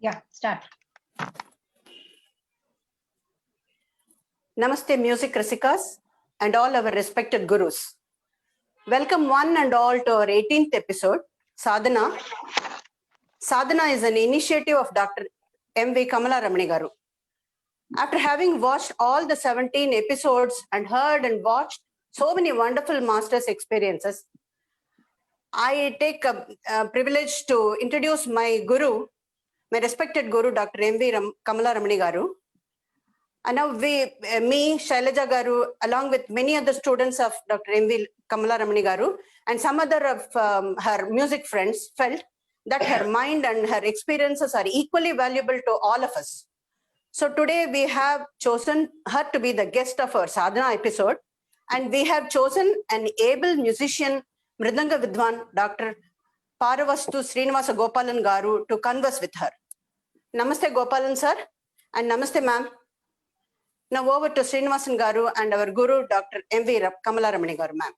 Yeah, start. Namaste, music rasikas and all our respected gurus. Welcome one and all to our 18th episode, Sadhana. Sadhana is an initiative of Dr. M.V. Kamala Ramani garu. After having watched all the 17 episodes and heard and watched so many wonderful masters' experiences, I take a privilege to introduce my guru, my respected guru, Dr. M.V. Kamala Ramani garu. And now me, Shailaja garu, along with many other students of Dr. M.V. Kamala Ramani garu and some other of her music friends felt that her mind and her experiences are equally valuable to all of us. So today we have chosen her to be the guest of our Sadhana episode, and we have chosen an able musician, Mridanga Vidwan, Dr. Paravastu Srinivasa Gopalan garu, to converse with her. Namaste Gopalan sir, and namaste ma'am. Now over to Srinivasan garu and our guru, Dr. M.V. Kamala Ramani garu, ma'am.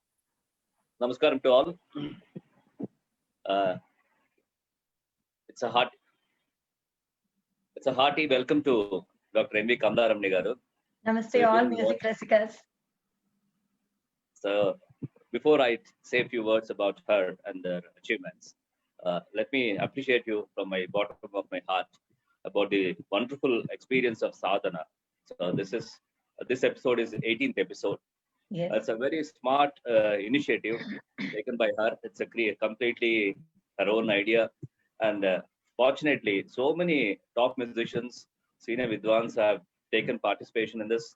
Namaskaram to all. It's a hearty welcome to Dr. M.V. Kamala Ramani garu. Namaste all music rasikas. So before I say a few words about her and her achievements, let me appreciate you from my bottom of my heart about the wonderful experience of Sadhana. So this episode is 18th episode. Yes. It's a very smart initiative taken by her. It's a completely her own idea, and fortunately, so many top musicians, senior vidwans have taken participation in this,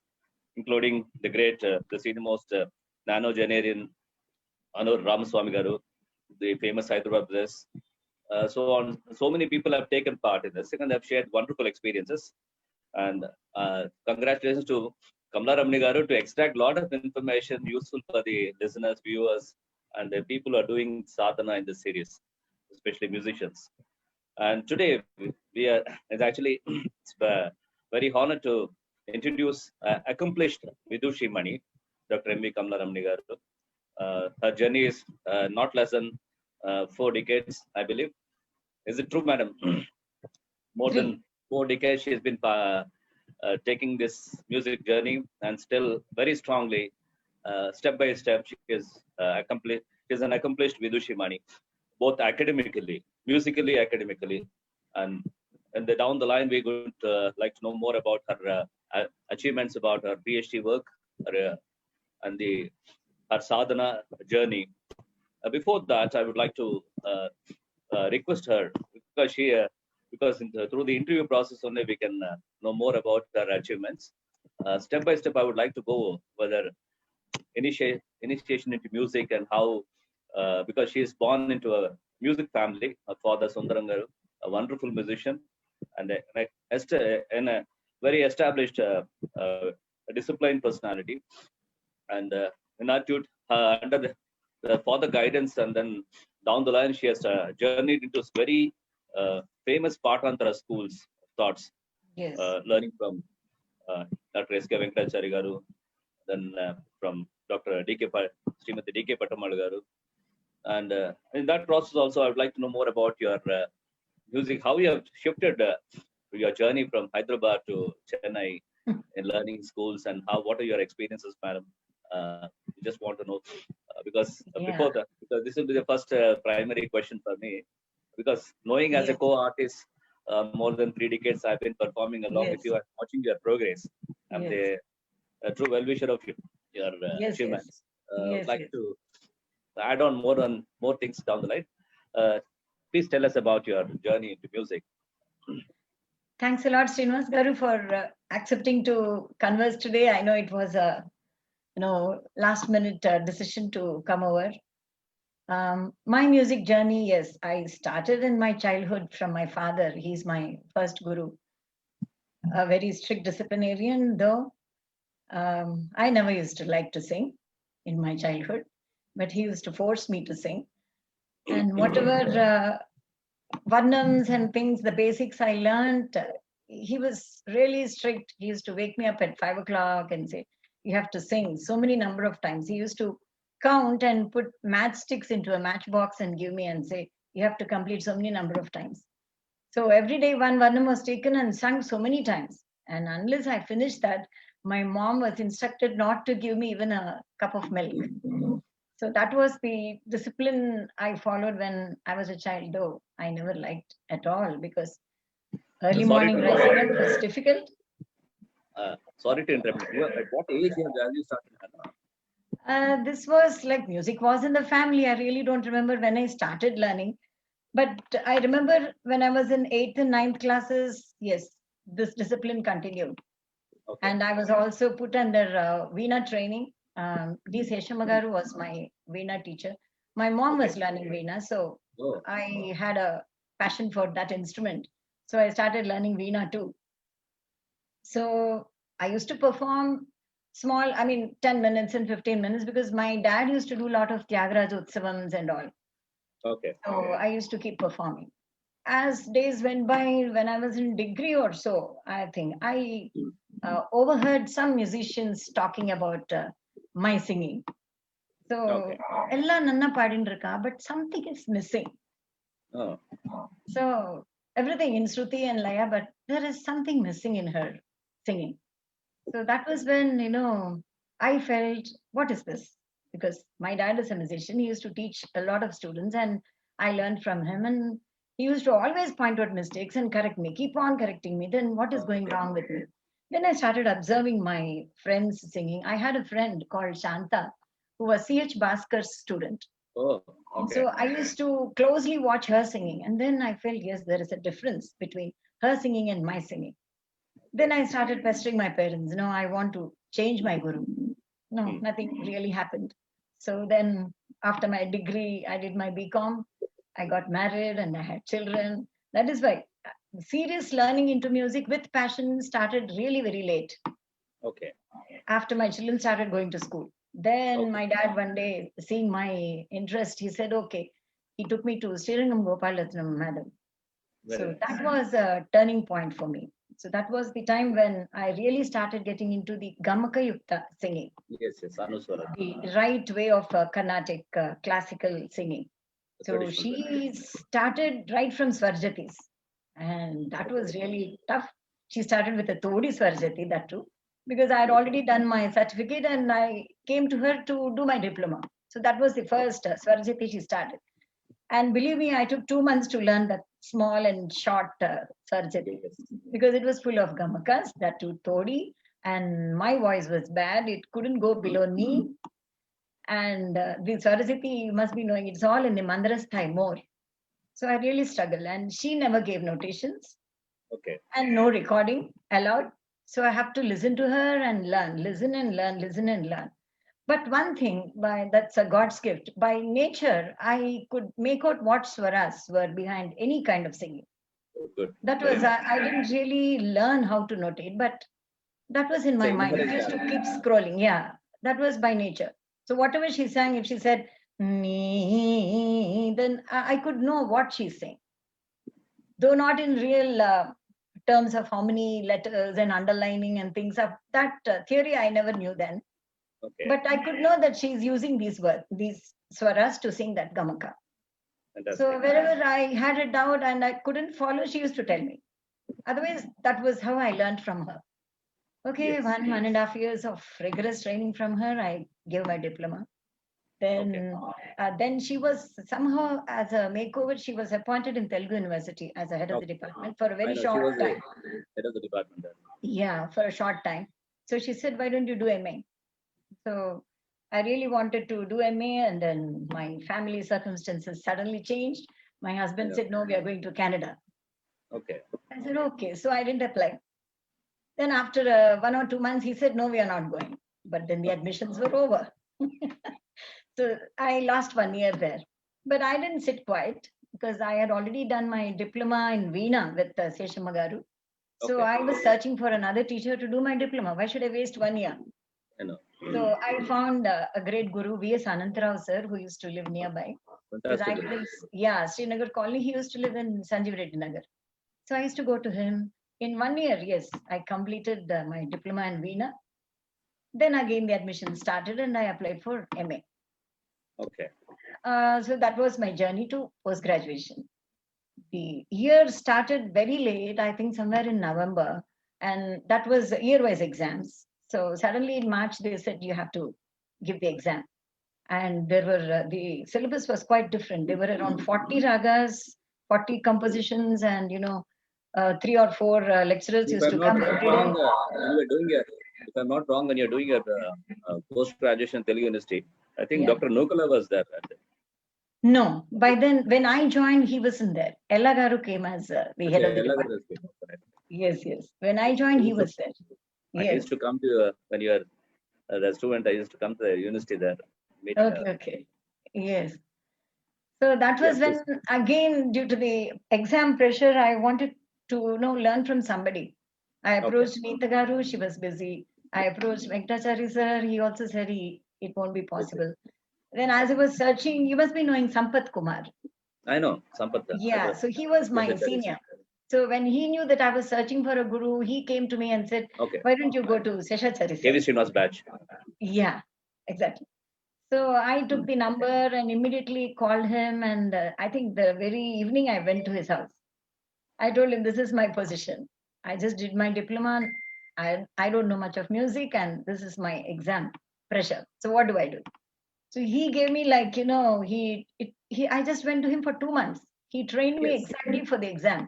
including the great, the senior most nano-generian Anur Ramaswamy garu, the famous Hyderabad brothers. So many people have taken part in this, and have shared wonderful experiences. And congratulations to Kamala Ramani garu to extract a lot of information useful for the listeners, viewers, and the people who are doing sadhana in this series, especially musicians. And today it's actually very honored to introduce accomplished Vidushi Mani, Dr. M.V. Kamala Ramani garu. Her journey is not less than 4 decades, I believe. Is it true, madam? More than 4 decades she has been taking this music journey, and still very strongly, step by step, she is accomplished. She is an accomplished Vidushi Mani, both academically, musically, academically, and down the line we would like to know more about her achievements, about her PhD work, and her sadhana journey. Before that, I would like to request her, because through the interview process only we can know more about her achievements. Step by step, I would like to go whether initiation into music and how, because she is born into a music family. Her father Sundarangaru, a wonderful musician, and a very established disciplined personality, and in attitude under the father guidance, and then down the line she has journeyed into very famous Patantara schools of thoughts. Yes. Learning from Dr. S.K. Venkatachari garu, then from Dr. Srimati D.K. Pattamal garu. And in that process also, I would like to know more about your music, how you have shifted your journey from Hyderabad to Chennai in learning schools, and what are your experiences, madam? Just want to know, because before that, because this will be the first primary question for me, because knowing as a co-artist more than 3 decades, I've been performing along with you and watching your progress. I'm the true well-wisher of your achievements. I'd like to add on more things down the line. Please tell us about your journey into music. Thanks a lot, Srinivas garu, for accepting to converse today. I know it was a last minute decision to come over. My music journey, yes, I started in my childhood from my father. He's my first guru, a very strict disciplinarian, though. I never used to like to sing in my childhood, but he used to force me to sing. And whatever varnams and things, the basics I learned, he was really strict. He used to wake me up at 5 o'clock and say, you have to sing so many number of times. He used to count and put matchsticks into a matchbox and give me and say, you have to complete so many number of times. So every day one varnam was taken and sung so many times. And unless I finished that, my mom was instructed not to give me even a cup of milk. So that was the discipline I followed when I was a child, though I never liked at all because early Sorry morning to rising up was difficult. sorry to interrupt you. At what age have you started? This was like music was in the family. I really don't remember when I started learning. But I remember when I was in 8th and 9th classes, yes, this discipline continued. Okay. And I was also put under Veena training. D. Seshamagaru was my Veena teacher. My mom was learning Veena, so Oh, I had a passion for that instrument. So I started learning Veena too. So I used to perform small, 10 minutes and 15 minutes because my dad used to do a lot of Tyagaraja Utsavams and all. okay. So I used to keep performing. As days went by, when I was in degree or so, I think I overheard some musicians talking about my singing. So, Okay. ella nanna paadindirka, but something is missing. Oh, So everything in Shruti and Laya, but there is something missing in her singing. So that was when, I felt, what is this? Because my dad is a musician. He used to teach a lot of students and I learned from him. And he used to always point out mistakes and correct me, keep on correcting me. Then what is going wrong with me? Then I started observing my friends singing. I had a friend called Shanta who was C.H. Bhaskar's student. oh, okay. So I used to closely watch her singing. And then I felt, yes, there is a difference between her singing and my singing. Then I started pestering my parents. No, I want to change my guru. No, nothing really happened. So then after my degree, I did my BCom. I got married and I had children. That is why serious learning into music with passion started really very late Okay. after my children started going to school. Then Okay. my dad one day, seeing my interest, he said, okay. He took me to Srirangam Gopalan, madam. Very So nice. that was a turning point for me. So that was the time when I really started getting into the Gamaka Yukta singing, Yes, yes. Anuswara. the right way of Carnatic classical singing. So Traditional. she started right from Swarjatis, and that was really tough. She started with a Todi Swarjati, that too, because I had already done my certificate and I came to her to do my diploma. So that was the first Swarjati she started. And believe me, I took 2 months to learn that small and short Swarjati Yes. because it was full of gamakas, that too Todi, and my voice was bad. It couldn't go below knee. And the Swarajati, you must be knowing, it's all in the Mandarasthai more. So I really struggled. And she never gave notations Okay. and no recording allowed. So I have to listen to her and learn, listen and learn, listen and learn. But one thing, that's a God's gift. By nature, I could make out what swaras were behind any kind of singing. Good. That Very was, nice. I didn't really learn how to notate, but that was in It's my an mind. It inherent used to keep talent. scrolling. Yeah, that was by nature. So whatever she sang, if she said me, then I could know what she's saying, though not in real terms of how many letters and underlining and things of that theory. I never knew then, Okay. but I could know that she's using these words, these swaras to sing that gamaka. So Fantastic. wherever I had a doubt and I couldn't follow, she used to tell me. Otherwise, that was how I learned from her. Okay, Yes. 1.5 years of rigorous training from her, I gave my diploma. Okay. Then she was somehow, as a makeover, she was appointed in Telugu University as a head of the Okay. department for a I very know she short was the time. head of the department there. Yeah, for a short time. So she said, why don't you do MA? So I really wanted to do MA, and then my family circumstances suddenly changed. My husband Yeah. said, no, we are going to Canada. Okay. I said, okay. So I didn't apply. Then after 1 or 2 months, he said, no, we are not going. But then the admissions were over. So I lost 1 year there. But I didn't sit quiet because I had already done my diploma in Veena with Seshamagaru. So Okay. I was searching for another teacher to do my diploma. Why should I waste 1 year? I know. So I found a great guru, V.S. Anantarao sir, who used to live nearby. Because I Fantastic. live in, Srinagar colony. He used to live in Sanjeev Reddy Nagar. So I used to go to him. In 1 year, yes, I completed my diploma in Veena. Then again, the admission started and I applied for MA. Okay. So that was my journey to post graduation. the year started very late, I think somewhere in November, and that was year-wise exams. So suddenly in March they said you have to give the exam, and there were the syllabus was quite different. There were around 40 ragas, 40 compositions, and 3 or 4 lecturers If used I'm to not come every wrong, day. when you were doing your, if I'm not wrong, when you're doing your post-graduation Telugu University, I think Yeah. Dr. Nukala was there. No, by then when I joined, he wasn't there. Ella Garu came as the head of Okay, the Ella department. was there. Correct. Yes, yes. When I I joined, he used to, was there. I Yes. used to come to when you were the student. I used to come to the university there, meet. Okay, okay. Yes. So that Yes, was please. when, again, due to the exam pressure, I wanted to learn from somebody. I Okay. approached Neeta Garu, she was busy. I approached Venkatachari sir, he also said it won't be possible. Then as I was searching, you must be knowing Sampath Kumar. I know Sampath. Yeah, so he was my senior. So when he knew that I was searching for a guru, he came to me and said, Okay. why don't you go to Seshachari KV sir? Srinivasa batch. Yeah, exactly. So I took the number and immediately called him. And I think the very evening I went to his house. I told him, this is my position. I just did my diploma. I don't know much of music, and this is my exam pressure. So what do I do? So he gave me like, I just went to him for 2 months. He trained me Yes. exactly for the exam.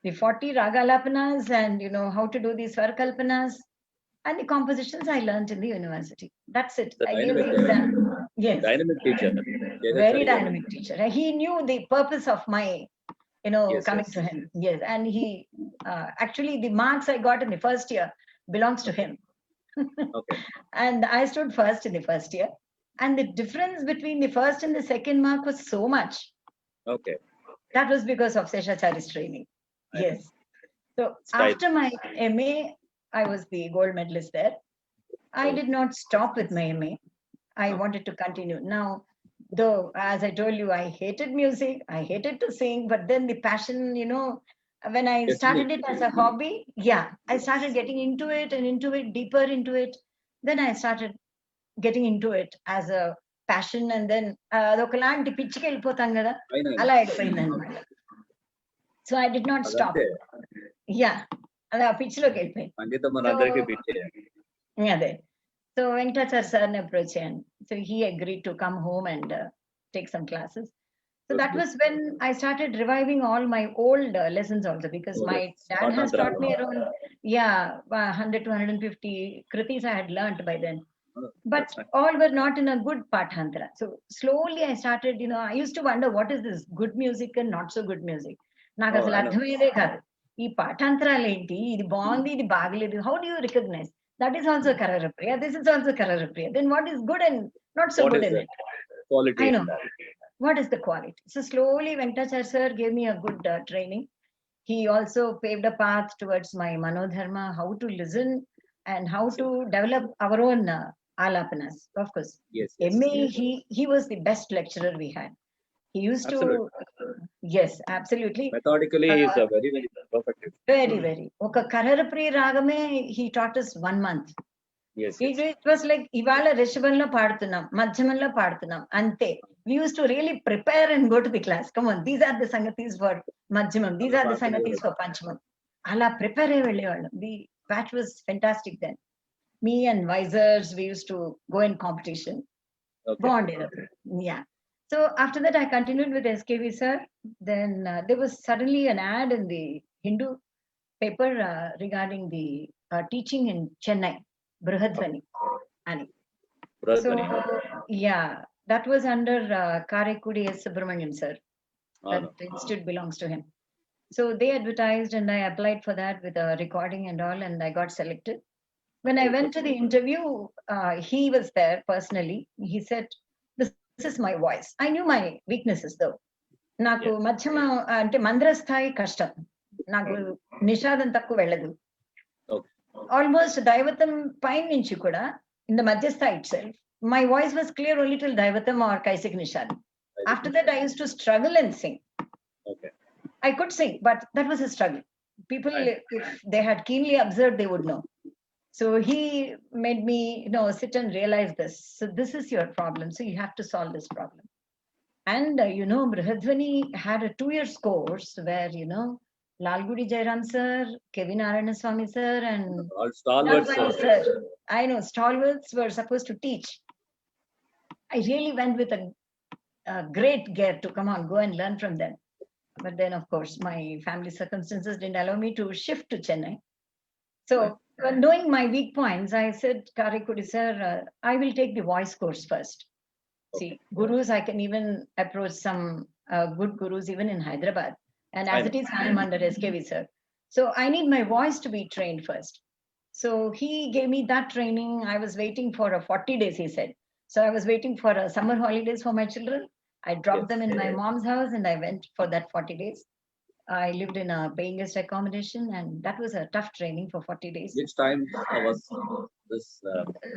The 40 raga lapanas and, how to do these swarkalpanas and the compositions I learned in the university. That's it. The I gave the dynamic, exam. Yes, dynamic teacher. very dynamic teacher. And he knew the purpose of my, Yes, coming yes. to him. Yes, and he actually the marks I got in the first year belongs to him. Okay. And I stood first in the first year. And the difference between the first and the second mark was so much. Okay. That was because of Seshachari's training. I know. Yes. So Style. after my MA, I was the gold medalist there. I did not stop with my MA. I wanted to continue. Now, though, as I told you, I hated music, I hated to sing, but then the passion, when I started it as a hobby, I started getting into it and into it, deeper into it. Then I started getting into it as a passion, and then అదొకలాంటి పిచ్చికి వెళ్ళిపోతాం కదా I know. అలా అయిపోయింది అనమాట. So I did not stop. Yeah, అలా పిచ్చిలోకి వెళ్ళిపోయింది. సంగీతం మనందరికీ పిచ్చే. అదే. So Venkatachar sir approached him. So he agreed to come home and take some classes. So that was when I started reviving all my old lessons also, because my dad has taught me around 100 to 150 kritis I had learnt by then. But all were not in a good Pathantra. So slowly I started, I used to wonder what is this good music and not so good music. నాకు అసలు అర్థమయ్యేదే కాదు. ఈ పాఠాంతరాలు ఏంటి, ఇది బాగుంది, ఇది బాగలేదు. How do you recognize? That is also Kararapriya. This is also Kararapriya. Then what is good and not so good in it? Quality. I know. What is the quality? So slowly Venkatachar sir gave me a good training. He also paved a path towards my Manodharma, how to listen and how to develop our own alapanas. Of course. Yes. MA, he was the best lecturer we had. He used to, yes, absolutely. Methodically, he is a very, very perfect. Very, very. Oka Kararapriya Ragame, he taught us 1 month. Yes. It was like, Ivala Rishabhanlo padutunnam, Madhyamanlo padutunnam, ante. We used to really prepare and go to the class. Come on, these are the sangatis for Madhyamam, these are the sangatis for Panchamam. Ala prepare vellevallam. The batch was fantastic then. Me and Visors, we used to go in competition. Bonded. Yeah. So after that, I continued with SKV sir. Then there was suddenly an ad in the Hindu paper regarding the teaching in Chennai, Brihadvani. So, that was under Karaikudi S. Subramaniam sir. That institute belongs to him. So they advertised and I applied for that with a recording and all, and I got selected. When I went to the interview, he was there personally. He said, this is my voice. I knew my weaknesses though. Naku madhyama ante mandrasthai kashtam. Naku nishadam takku velladu. Almost Daivatam pine nunchi kuda, in the madhyastha itself, my voice was clear only till Daivatam or Kaisik Nishadam. After that, I used to struggle and sing. I could sing, but that was a struggle. People, if they had keenly observed, they would know. So he made me, sit and realize this. So this is your problem. So you have to solve this problem. And Brihadvani had a 2 years course where, Lalgudi Jairam sir, Kevin Aranaswamy sir, and All stalwarts. Lalgudi sir, I know, stalwarts were supposed to teach. I really went with a great gear to come on, go and learn from them. But then, of course, my family circumstances didn't allow me to shift to Chennai. So, knowing my weak points, I said, Karikudi sir, I will take the voice course first. See, gurus, I can even approach some good gurus even in Hyderabad. And as it is, I am under SKV, sir. So I need my voice to be trained first. So he gave me that training. I was waiting for a 40 days, he said. So I was waiting for a summer holidays for my children. I dropped them in my mom's house and I went for that 40 days. I lived in a paying guest accommodation, and that was a tough training for 40 days. Which time was this?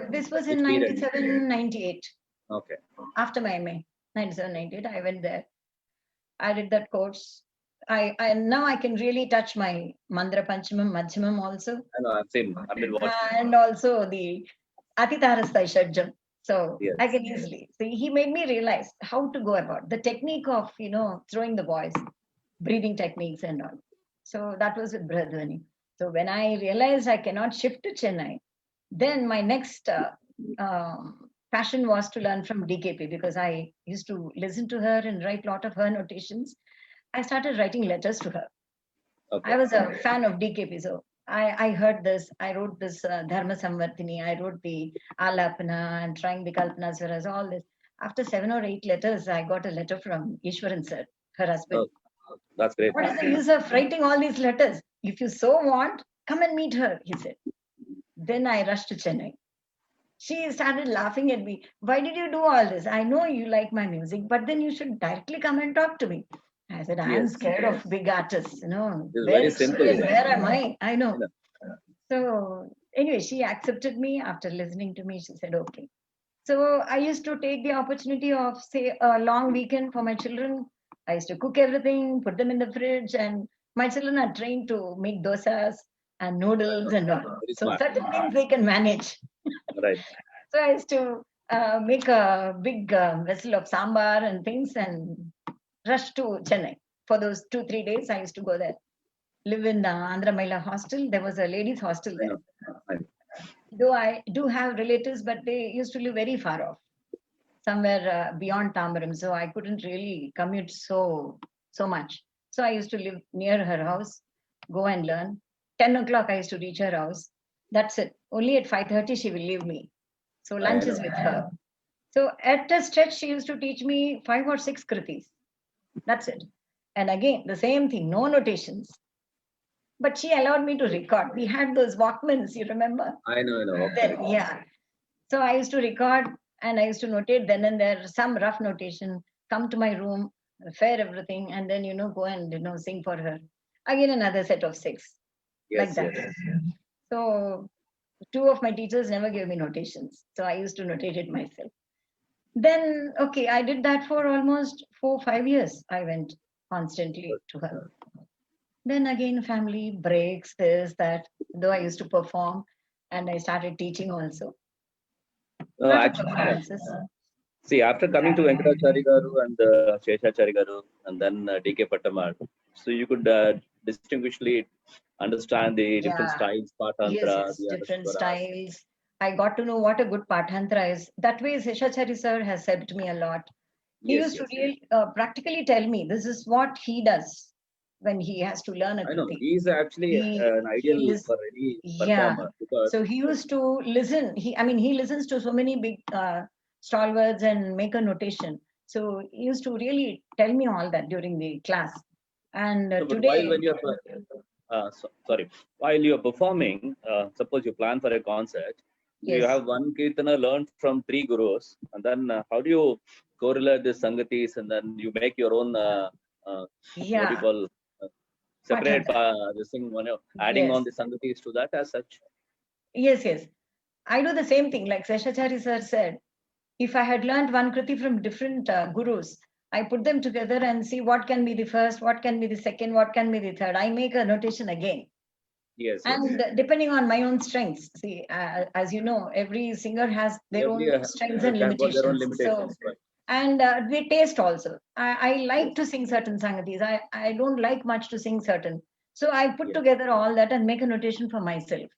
This was in 97, 98. Okay. After my MA, 97, 98, I went there. I did that course. I now I can really touch my Mandra Panchamam, Madhyamam also. I know, I've seen, I've been watching. And also the Atitarasthai Shadjam. So Yes. I can easily. So he made me realize how to go about the technique of, throwing the voice, breathing techniques and all. So that was with Brihadvani. So when I realized I cannot shift to Chennai, then my next passion was to learn from DKP, because I used to listen to her and write a lot of her notations. I started writing letters to her. Okay. I was a fan of DKP, so I heard this. I wrote this Dharma Samvartini. I wrote the Alapana and trying the Kalpana Swaras, all this. After 7 or 8 letters, I got a letter from Ishwaran sir, her husband. Oh, that's great. What is the use of writing all these letters? If you so want, come and meet her, he said. Then I rushed to Chennai. She started laughing at me. Why did you do all this? I know you like my music, but then you should directly come and talk to me. I said, I am scared of big artists. It's very simple. Where am I? I know. Yeah. So anyway, she accepted me. After listening to me, she said, okay. So I used to take the opportunity of, say, a long weekend for my children. I used to cook everything, put them in the fridge, and my children are trained to make dosas and noodles and all. Very So smart. certain things they can manage. Right. So I used to make a big vessel of sambar and things and rush to Chennai. For those 2-3 days, I used to go there. Live in the Andhra Mahila hostel. There was a ladies' hostel I there. know. Though I do have relatives, but they used to live very far off, somewhere beyond Tambaram. So I couldn't really commute so much. So I used to live near her house, go and learn. 10 o'clock, I used to reach her house. That's it. Only at 5:30, she will leave me. So lunch is with her. So at a stretch, she used to teach me 5 or 6 kritis. That's it. And again, the same thing, no notations. But she allowed me to record. We had those Walkmans, you remember? I know. Okay. Then, yeah. So I used to record and I used to notate then and there some rough notation, come to my room, fair everything, and then, go and, sing for her. Again, another set of 6. Yes, like that. yes. So 2 of my teachers never gave me notations. So I used to notate it myself. Then, okay, I did that for almost 4-5 years. I went constantly to her. Then again, family breaks, this, that, though I used to perform and I started teaching also. No, actually, see, after coming to Venkatachari Garu and Sheshachari Garu and then DK Pattamal, so you could distinguishedly understand the different styles, Patantra, Yes, the different Anuswaras. styles. I got to know what a good Patantra is. That way, Sheshachari sir has helped me a lot. He used to really practically tell me this is what he does when he has to learn a I know, kriti. he is actually an ideal for any performer. Because So he used to listen. He listens to so many big stalwarts and make a notation. So he used to really tell me all that during the class. And but today, while when while you're performing, suppose you plan for a concert, you yes, have one kirtana learned from 3 gurus, and then how do you correlate the sangatis, and then you make your own what do you yeah, call separate Patantra. this thing, adding on Yes, the sangatis to that as such. yes. I do the same thing. Like Seshachari sir said, if I had learned one kriti from different gurus, I put them together and see what can be the first, what can be the second, what can be the third. I make a notation again. Yes, And depending on my own strengths, see, as you know, every singer has their every own strengths and have got their own limitations. So limitations, right? And they taste also. I like to sing certain sangatis. I don't like much to sing certain. So I put Yeah. together all that and make a notation for myself.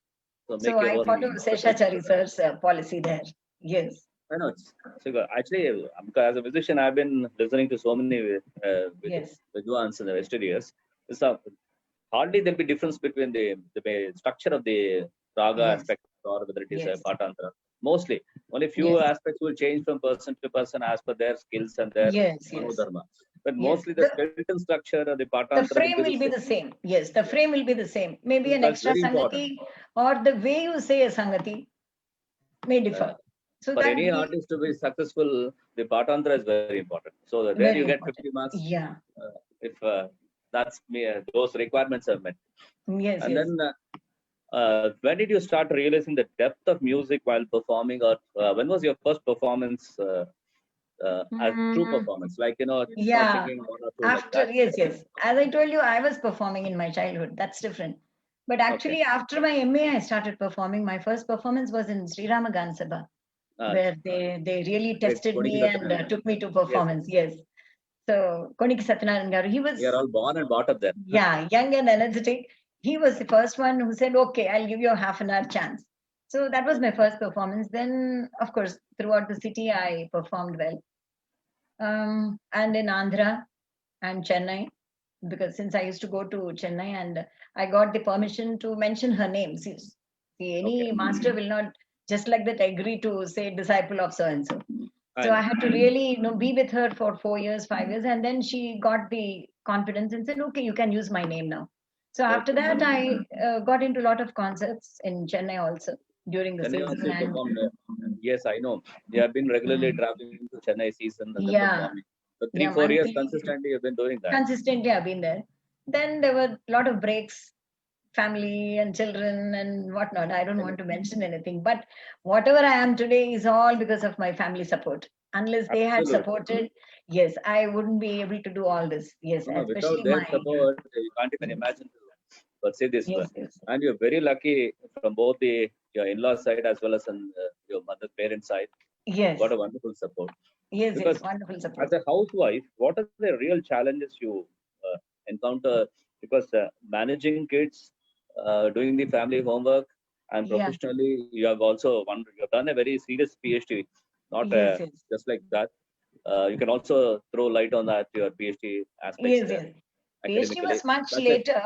So So make your I own. follow Seshachari sir's policy there. Yes. I know it's good. Actually, as a musician, I've been listening to so many Yes. Vidwans in the yesterday years. It's a, hardly there'll be difference between the structure of the raga Yes. aspect or whether it is a Yes. patantra. Mostly, only few Yes. aspects will change from person to person as per their skills and their Yes. Yes. manodharma. But Yes. mostly the skeleton structure of the The patantra will frame be the will be same. the same. Yes, the Yeah. frame will be the same. Maybe So an that's extra very important. sangati or the way you say a sangati may Uh, differ. So for that any we artist to be successful, the patantra is very important. So where very you get important. 50 marks, Yeah. if that's me, those requirements are met. Yes. And Yes. then when did you start realizing the depth of music while performing, or when was your first performance as true Mm, performance? Like, not yeah. singing one or two like After that. yes, yes. As I told you, I was performing in my childhood. That's different. But Okay. actually, after my MA, I started performing. My first performance was in Sri Rama Sabha, Uh, where they really great. tested Koniki me and Satyanarayana. took me to Yes, performance. Yes. So Koniki Satyanarayan Garu, he we are was all born and brought up there. yeah, young and energetic. He was the first one who said, "Okay, I'll give you a half an hour chance." So that was my Okay. first performance. Then, of course, throughout the city, I performed well. And in Andhra and Chennai, because since I used to go to Chennai and I got the permission to mention her name. See, Okay. any master will not just like that agree to say disciple of so and so. I So I know. had to really, be with her for 4 years, 5 years, and then she got the confidence and said, "Okay, you can use my name now." So after Okay. that, I got into a lot of concerts in Chennai also during the Chennai season, also you and performed. Yes, I know. You have been regularly mm, traveling to Chennai season and then yeah, performing. So three, yeah, 4 years monthly, consistently you've been doing that. consistently I've been there. Then there were a lot of breaks, family and children and whatnot. I don't I want know. to mention anything, but whatever I am today is all because of my family support. Unless they had Absolutely. supported, yes, I wouldn't be able to do all this. Yes, No, no, without especially their my support, you can't even imagine to perceive this. yes, yes, And you're very lucky from both your in-law side as well as on your mother's parents side. You got yes, a wonderful support. yes, Because yes, wonderful as support. a housewife, what are the real challenges you encounter? Because managing kids, doing the family homework, and Yeah, professionally, you have done a very serious PhD, not yes, yes, just like that. You can also throw light on that your PhD aspects yes. PhD academically. was much That's it. later,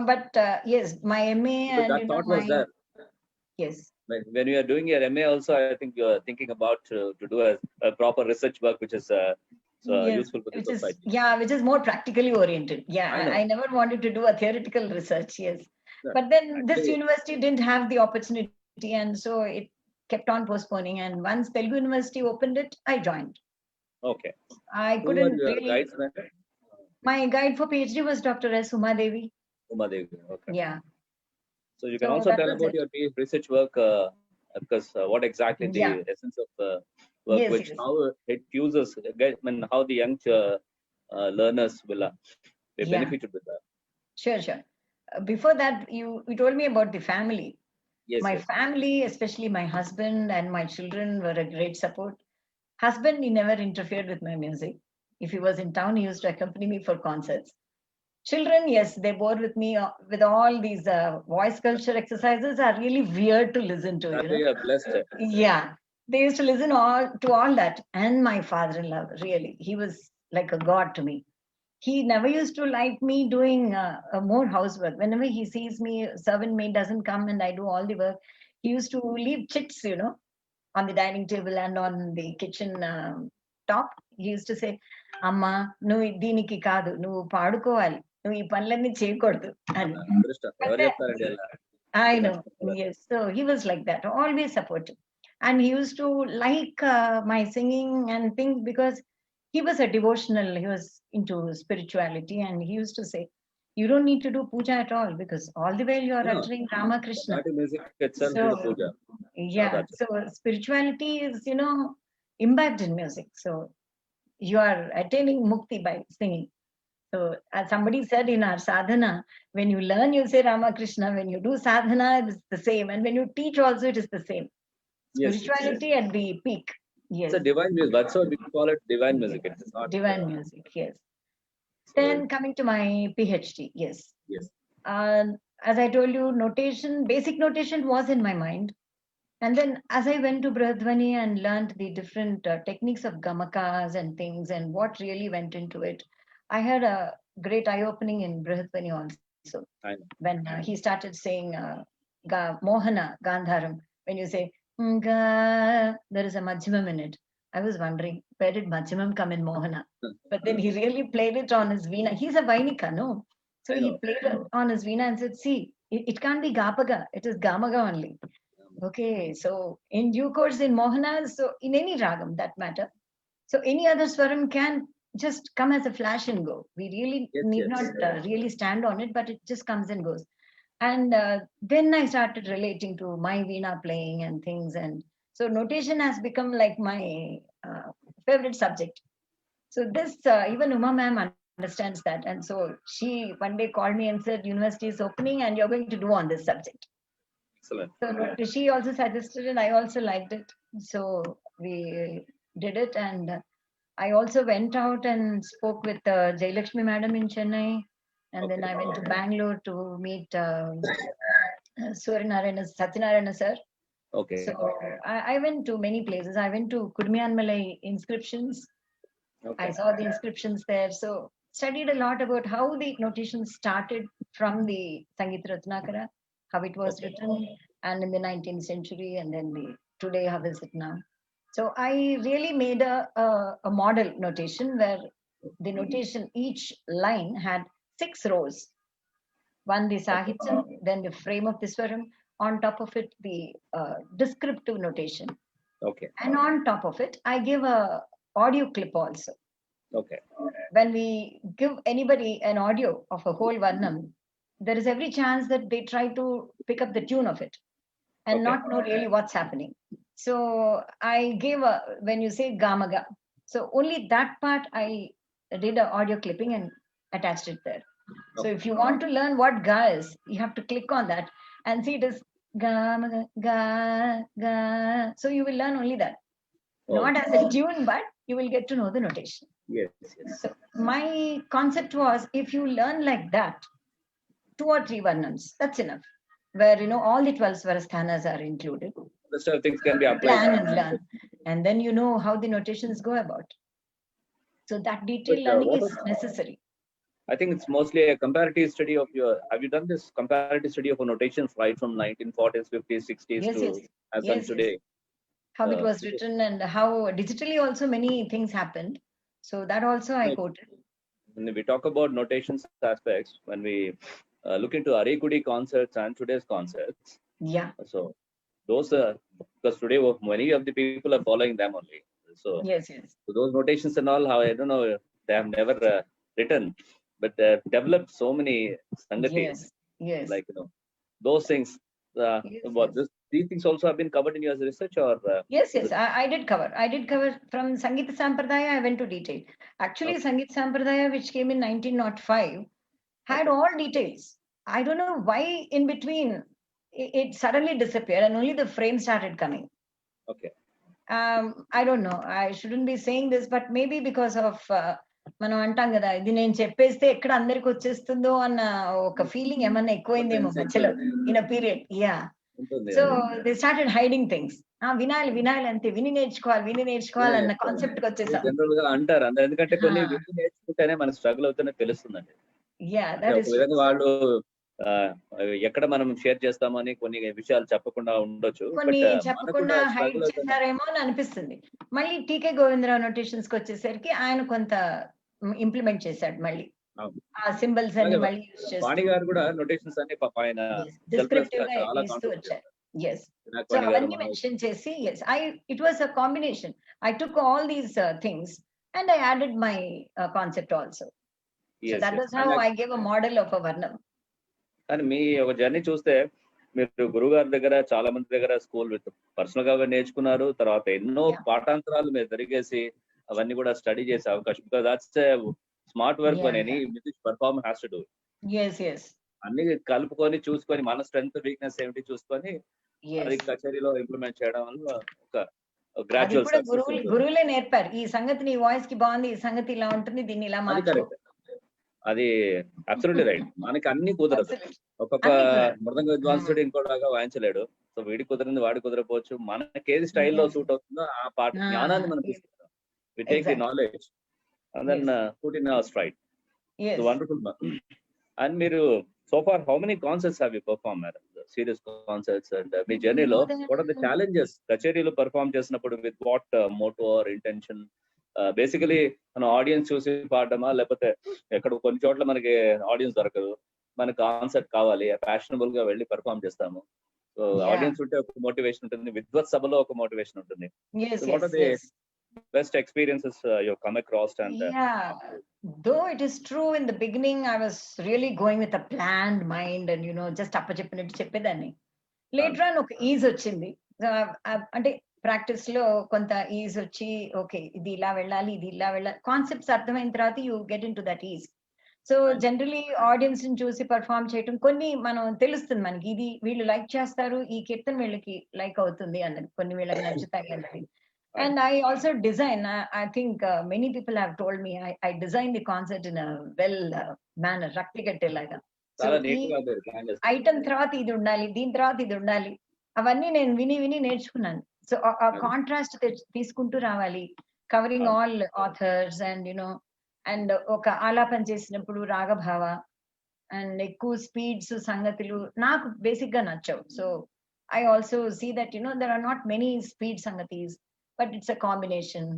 but yes, my MA Because and that thought was my there. yes. When you are doing your MA, also, I think you are thinking about to do a proper research work, which is Yes, useful for the which is society. yeah, which is more practically oriented. Yeah, I I know. never wanted to do a theoretical research. Yes, Yeah. but then this Actually, university didn't have the opportunity, and so it kept on postponing. And once Telugu University opened it, I joined. okay. I Who are couldn't your really. guides, man? My guide for PhD was Dr. S. Uma Devi. Uma Devi. Okay. Yeah, So you can so also that tell was about it. your research work, because what exactly Yeah, the essence of work, yes, which yes. how it fuses, I mean, how the young learners will be Yeah, benefited with that. sure. Before that, you told me about the family. Yes, My yes. family, especially my husband and my children, were a great support. Husband, he never interfered with my music. If he was in town, he used to accompany me for concerts. Children, yes, they bore with me with all these voice culture exercises are really weird to listen to, That way you are blessed. Yeah, they used to listen all to all that. And my father-in-law, really, he was like a god to me. He never used to like me doing more housework. Whenever he sees me, servant maid doesn't come and I do all the work, he used to leave chits, on the dining table and on the kitchen top. He used to say, "Amma, నువ్వు దీనికి కాదు, నువ్వు పాడుకోవాలి, నువ్వు ఈ పనులన్నీ చేయకూడదు" అని. అదృష్టం But ఎవరు then, చెప్తారండి అలా I ఇంత know, మంచి పిల్లలు. yes. So he was like that, always supportive. And he used to like my singing and things because he was a devotional, he was into spirituality. And he used to say, "You don't need to do puja at all because all the while you are No, uttering Ramakrishna." Carnatic music itself So is a puja, not yeah, that. so spirituality is, imbibed in music. So you are attaining mukti by singing. So as somebody said in our sadhana, when you learn, you say Ramakrishna. When you do sadhana, it is the same. And when you teach also, it is the same. Yes, yes. Spirituality at the peak. Yes. It's a divine music. That's why we call it divine music. Yes. It is not Divine music. Yes. so, Then coming to my PhD. Yes. yes. As I told you, notation, basic notation was in my mind. And then as I went to Brahadvani and learned the different techniques of gamakas and things and what really went into it, I had a great eye-opening in Brahadvani also. I know. When he started saying Mohana, Gandharam, when you say ga, there is a Majjimam in it. I was wondering, where did Majjimam come in Mohana? But then he really played it on his veena. He's a Vainika, no? So I he know. played it on his veena and said, see, it can't be Gapaga, it is Gamaga only. Okay, so in due course in Mohana, so in any ragam that matter, so any other swaram can just come as a flash and go. We really Yes, need yes. not really stand on it, but it just comes and goes. And then I started relating to my veena playing and things, and so notation has become like my favorite subject. So this even Uma ma'am understands that, and so she one day called me and said, "University is opening, and you're going to do on this subject." Excellent. So she also suggested it. I also liked it. So we did it. And I also went out and spoke with Jayalakshmi madam in Chennai. And then I went to Bangalore to meet Satyanarayana sir. Okay. So I went to many places. I went to Kudmiyanmalai inscriptions. Okay. I saw the inscriptions there. So studied a lot about how the notation started from the Sangeeta Ratnakara, how it was written, and in the 19th century, and then today, how is it now? So I really made a model notation where the notation, each line had 6 rows. One the sahityam, then the frame of the swaram, on top of it the descriptive notation, Okay. and on top of it I give a audio clip also. Okay. When we give anybody an audio of a whole varnam, there is every chance that they try to pick up the tune of it and not know really what's happening. So I gave when you say gamaga, so only that part I did an audio clipping and attached it there. So if you want to learn what ga is, you have to click on that and see it is gamaga, ga, ga. So you will learn only that. Not as a tune, but you will get to know the notation. Yes, yes. So my concept was, if you learn like that, 2 or 3 varnams, that's enough. Where all the 12 svarasthanas are included. The sort of things can be applied. Plan and learn, and then you know how the notations go about. So that detailed learning is necessary. I think it's mostly a comparative study of your. Have you done this comparative study of a notations right from 1940s, 50s, 60s Yes, to yes. as Yes, on today? yes. How it was written and how digitally also many things happened. So that also I quoted. When we talk about notations aspects, when we look into Arikudi concerts and today's concerts, Yeah. so those are because today many of the people are following them only. So yes, yes. So those notations and all, how I don't know, they have never written, but they have developed so many sangatis. Yes, yes. Like those things. These things also have been covered in your research, or Yes, yes. I did cover. I did cover from Sangeeta Sampradaya. I went to detail. Actually, Sangeeta Sampradaya, which came in 1905, had all details. I don't know why in between it suddenly disappeared and only the frame started coming. Okay. I don't know. I shouldn't be saying this, but maybe because of మనం అంటాం కదా ఇది నేను చెప్పేస్తే ఎక్కడ అందరికి వచ్చేస్తుందో అన్న ఒక ఫీలింగ్ ఏమన్నా ఎక్కువైందేమో మధ్యలో in a period yeah so they started hiding things వినాలి వినాలి అంతే విని నేర్చుకోవాలి అన్న కాన్సెప్ట్ కి వచ్చేసాం. జనరల్ గా అంటారు ఎందుకంటే కొన్ని విని నేర్చుకుంటేనే మన స్ట్రగుల్ అవుతున్నది తెలుస్తుందండి. యా దట్ ఇస్ విధంగా వాళ్ళు ఎక్కడ మనం షేర్ చేస్తామని కొన్ని విషయాలు చెప్పకుండా ఉండొచ్చు, కొన్ని చెప్పకుండా హైడ్ చేశారేమో అని అనిపిస్తుంది. మళ్ళీ టీకే గోవిందరావు నోటేషన్స్ కి వచ్చేసరికి ఆయన కొంత ఇంప్లిమెంట్ చేశాడు మళ్ళీ ఆ సింబల్స్ అన్ని మళ్ళీ యూస్ చేస్తూ వాణి గారు కూడా నోటేషన్స్ అన్ని ఆయన డిస్క్రిప్టివ్ గా ఇస్తూ వచ్చారు. yes so అవన్నీ మెన్షన్ చేసి yes it was a combination. I took all these things and I added my concept also. So that was how I gave a model of a varnam. కానీ మీ ఒక journey చూస్తే మీరు గురువు గారి దగ్గర చాలా మంది దగ్గర స్కూల్ విత్ పర్సనల్ గా నేర్చుకున్నారు, తర్వాత ఎన్నో పాఠాంతరాలు మీరు జరిగేసి అవన్నీ కూడా స్టడీ చేసే అవకాశం, బికాజ్ దట్స్ స్మార్ట్ వర్క్ అని any music performer has to do. అన్ని కలుపుకొని చూసుకొని మన స్ట్రెంగ్త్ వీక్నెస్ ఏమిటి చూసుకొని అది కచేరీలో ఇంప్లిమెంట్ చేయడం వల్ల ఒక అది గ్రాడ్యువల్ కూడా సక్సెస్ ఉంటుంది. గురువులే నేర్పారు. ఈ సంగతి నీ వాయిస్ కి బాగుంది, ఈ సంగతి ఇలా ఉంటుంది, దీన్ని ఇలా అది మార్చుకో. కరెక్ట్. అది అబ్సల్యూట్లీ రైట్. మనకి అన్ని కుదరదు. Absolutely. ఒక్కొక్క అన్ని కుదరదు. మృదంగ విద్వాంసుడు ఇంకోలాగా వాయించలేడు. సో వీడికి కుదిరింది వాడికి కుదరకపోవచ్చు. మనకేది స్టైల్లో Yes. సూట్ అవుతుందో ఆ పాట జ్ఞానాన్ని మనకి Yes. ఇస్తారు. We take the Exactly. Knowledge and then Yes. Put in our straight. Yes. So wonderful. And మీరు so far how many concerts have you perform madam? Serious concerts and మీ జర్నీలో More than what are the challenges? కచేరీలో perform చేసినప్పుడు with what motto or intention? Basically మనం audience చూసి పాడమా, లేకపోతే ఎక్కడ కొన్ని చోట్ల మనకి ఆడియన్స్ దొరకదు, మనకి కాన్సర్ట్ కావాలి, ఫ్యాషనబుల్ గా వెళ్ళి పర్ఫార్మ్ చేస్తాము. So Yeah. ఆడియన్స్ ఉంటే ఒక మోటివేషన్ ఉంటుంది, విద్వత్ సభలో ఒక మోటివేషన్ ఉంటుంది. Yes, So what yes, are the yes. best experiences you come across? And Yeah, though it is true in the beginning, I was really going with a planned mind and just అప్పచెప్పినట్టు చెప్పేదాన్ని. Later on ఒక is వచ్చింది. అంటే practice లో కొంత is వచ్చి, okay ఇది ఇలా వెళ్ళాలి, ఇది ఇలా వెళ్ళాలి, కాన్సెప్ట్స్ అర్థమైన తర్వాత you get in to that is. So generally audience ని చూసి పర్ఫామ్ చేయటం కొన్ని మనం తెలుస్తుంది మనకి, ఇది వీళ్ళు లైక్ చేస్తారు, ఈ కీర్తన వీళ్ళకి లైక్ అవుతుంది అన్నది, కొన్ని వీళ్ళకి నచ్చుతాయి అన్నది. And I also design, I think many people have told me, I design the concert in a well manner, రక్తిగట్టేలాగా. సో చాలా ఈ నీట్ గా మీరు ప్లాన్ చేస్తారు. ఐటమ్ తర్వాత ఇది ఉండాలి, దీని తర్వాత ఇది ఉండాలి, అవన్నీ నేను విని నేర్చుకున్నాను. సో ఆ కాంట్రాస్ట్ తీసుకుంటూ రావాలి, covering all authors and and ఒక ఆలాపన చేసినప్పుడు రాగభావ అండ్ ఎక్కువ స్పీడ్స్ సంగతులు నాకు బేసిక్ గా నచ్చవు. So I also see that there are not many speed సంగతీస్, బట్ ఇట్స్ అ కాంబినేషన్.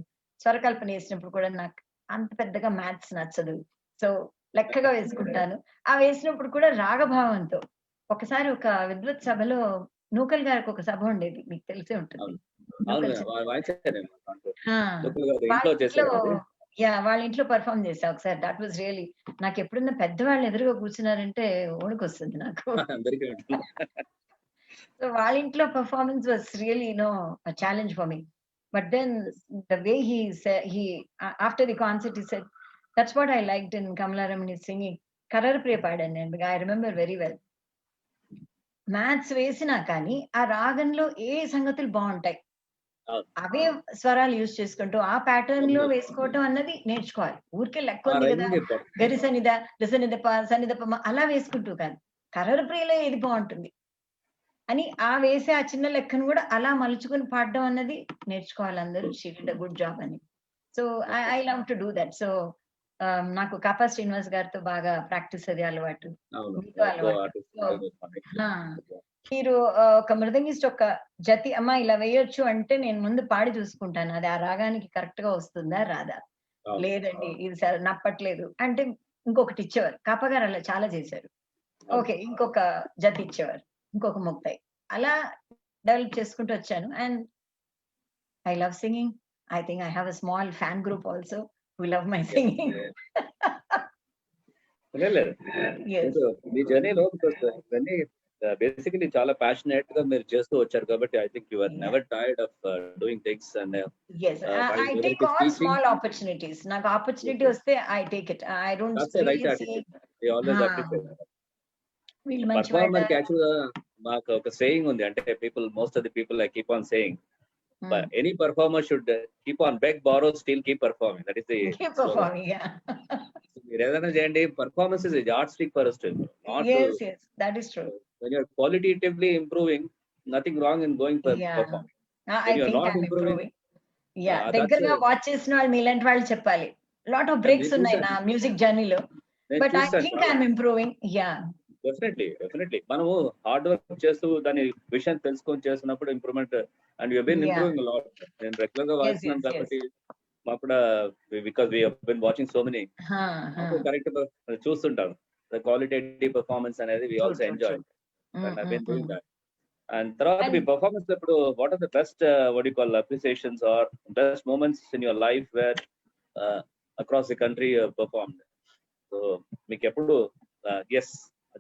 స్వరకల్పన వేసినప్పుడు కూడా నాకు అంత పెద్దగా మ్యాథ్స్ నచ్చదు, సో లెక్కగా వేసుకుంటాను. ఆ వేసినప్పుడు కూడా రాగభావంతో. ఒకసారి ఒక విద్వత్ సభలో నూకల్ గారికి ఒక సభ ఉండేది, మీకు తెలిసే ఉంటుంది. అవును, నూకల్ సభ. వాయించాను ఆ, ఇంట్లో వాళ్ళ చేశారు. వాళ్ళ ఇంట్లో పర్ఫామ్ చేసా ఒకసారి. దట్ వాజ్ రియలీ, నాకు ఎప్పుడన్నా పెద్దవాళ్ళు ఎదురుగా కూర్చున్నారంటే వణుకొస్తుంది నాకు. అందరికీ ఉంటుంది. సో వాళ్ళ ఇంట్లో performance was really challenge for me. But then the way he said, after the concert, he said, that's what I liked in Kamala Ramani singing. Karar Priya paadanu, and I remember very well. Maths వేసినా కానీ ఆ రాగంలో ఏ సంగతులు బాగుంటాయి, అవే స్వరాలు use చేసుకుంటూ ఆ pattern లో వేసుకోవటం అన్నది నేర్చుకోవాలి. ఊరికే లెక్క ఉంది కదా, గరి సనిద దశనిదప సనిదప అలా వేసుకుంటూ కాదు, కరర ప్రియలో ఏది బాగుంటుంది అని ఆ వేసే ఆ చిన్న లెక్కను కూడా అలా మలుచుకుని పాడడం అన్నది నేర్చుకోవాలి అందరూ. She did a good job అని. So I love to do that. So నాకు కాపా శ్రీనివాస్ గారితో బాగా ప్రాక్టీస్ అది అలవాటు, మీతో అలవాటు. మీరు ఒక మృదంగిస్ట్ ఒక జతి అమ్మ ఇలా వేయొచ్చు అంటే నేను ముందు పాడి చూసుకుంటాను, అది ఆ రాగానికి కరెక్ట్ గా వస్తుందా రాదా, లేదండి ఇది సరే నప్పట్లేదు అంటే ఇంకొకటి ఇచ్చేవారు. కాపా గారు అలా చాలా చేశారు. ఓకే ఇంకొక జతి ఇచ్చేవారు, ఇంకొక ముక్తాయి, అలా డెవలప్ చేసుకుంటూ వచ్చాను. And I love singing. I think I have a small fan group also who love my singing. Yes. మీ జర్నీలో ఇవన్నీ బేసికలీ చాలా ప్యాషనేట్ గా మీరు చేస్తూ వచ్చారు కాబట్టి I think you are never tired of doing things. And yes, I take all small opportunities. నాకు opportunity వస్తే I take it. I don't really see. We always appreciate that. వీళ్ళు మంచి పర్ఫార్మర్ కి యాక్చువల్ గా మాకు ఒక సేయింగ్ ఉంది, అంటే most of the people I keep on saying, but any performer should keep on beg, borrow, steal, keep performing. That is the keep performing. Yeah. మీరు ఏదైనా చేయండి, performance is a yardstick for us to improve. Yes, that is true. When you're qualitatively improving, nothing wrong in going for performing. I think I'm improving. Yeah, దగ్గరగా watch చేసిన వాళ్ళు మీలాంటి వాళ్ళు చెప్పాలి. Lot of breaks ఉన్నాయి నా music జర్నీలో, but I think I'm improving. Yeah, definitely మనము హార్డ్ వర్క్ చేస్తూ దాని విషయం తెలుసుకొని చేస్తున్నప్పుడు improvement. And you have been improving a lot. నేను రెగ్యులర్ గా వాడుతున్నాను కాబట్టి మాకు కూడా, because we have been watching so many, correct చూస్తుంటాం ద క్వాలిటేటివ్ పర్ఫార్మెన్స్ అనేది we also enjoy. And I been doing that. And తర్వాత మీ పర్ఫార్మెన్స్ ఇప్పుడు what are the best what you call appreciations are best moments in your life where across the country performed? So మీకు ఎప్పుడు yes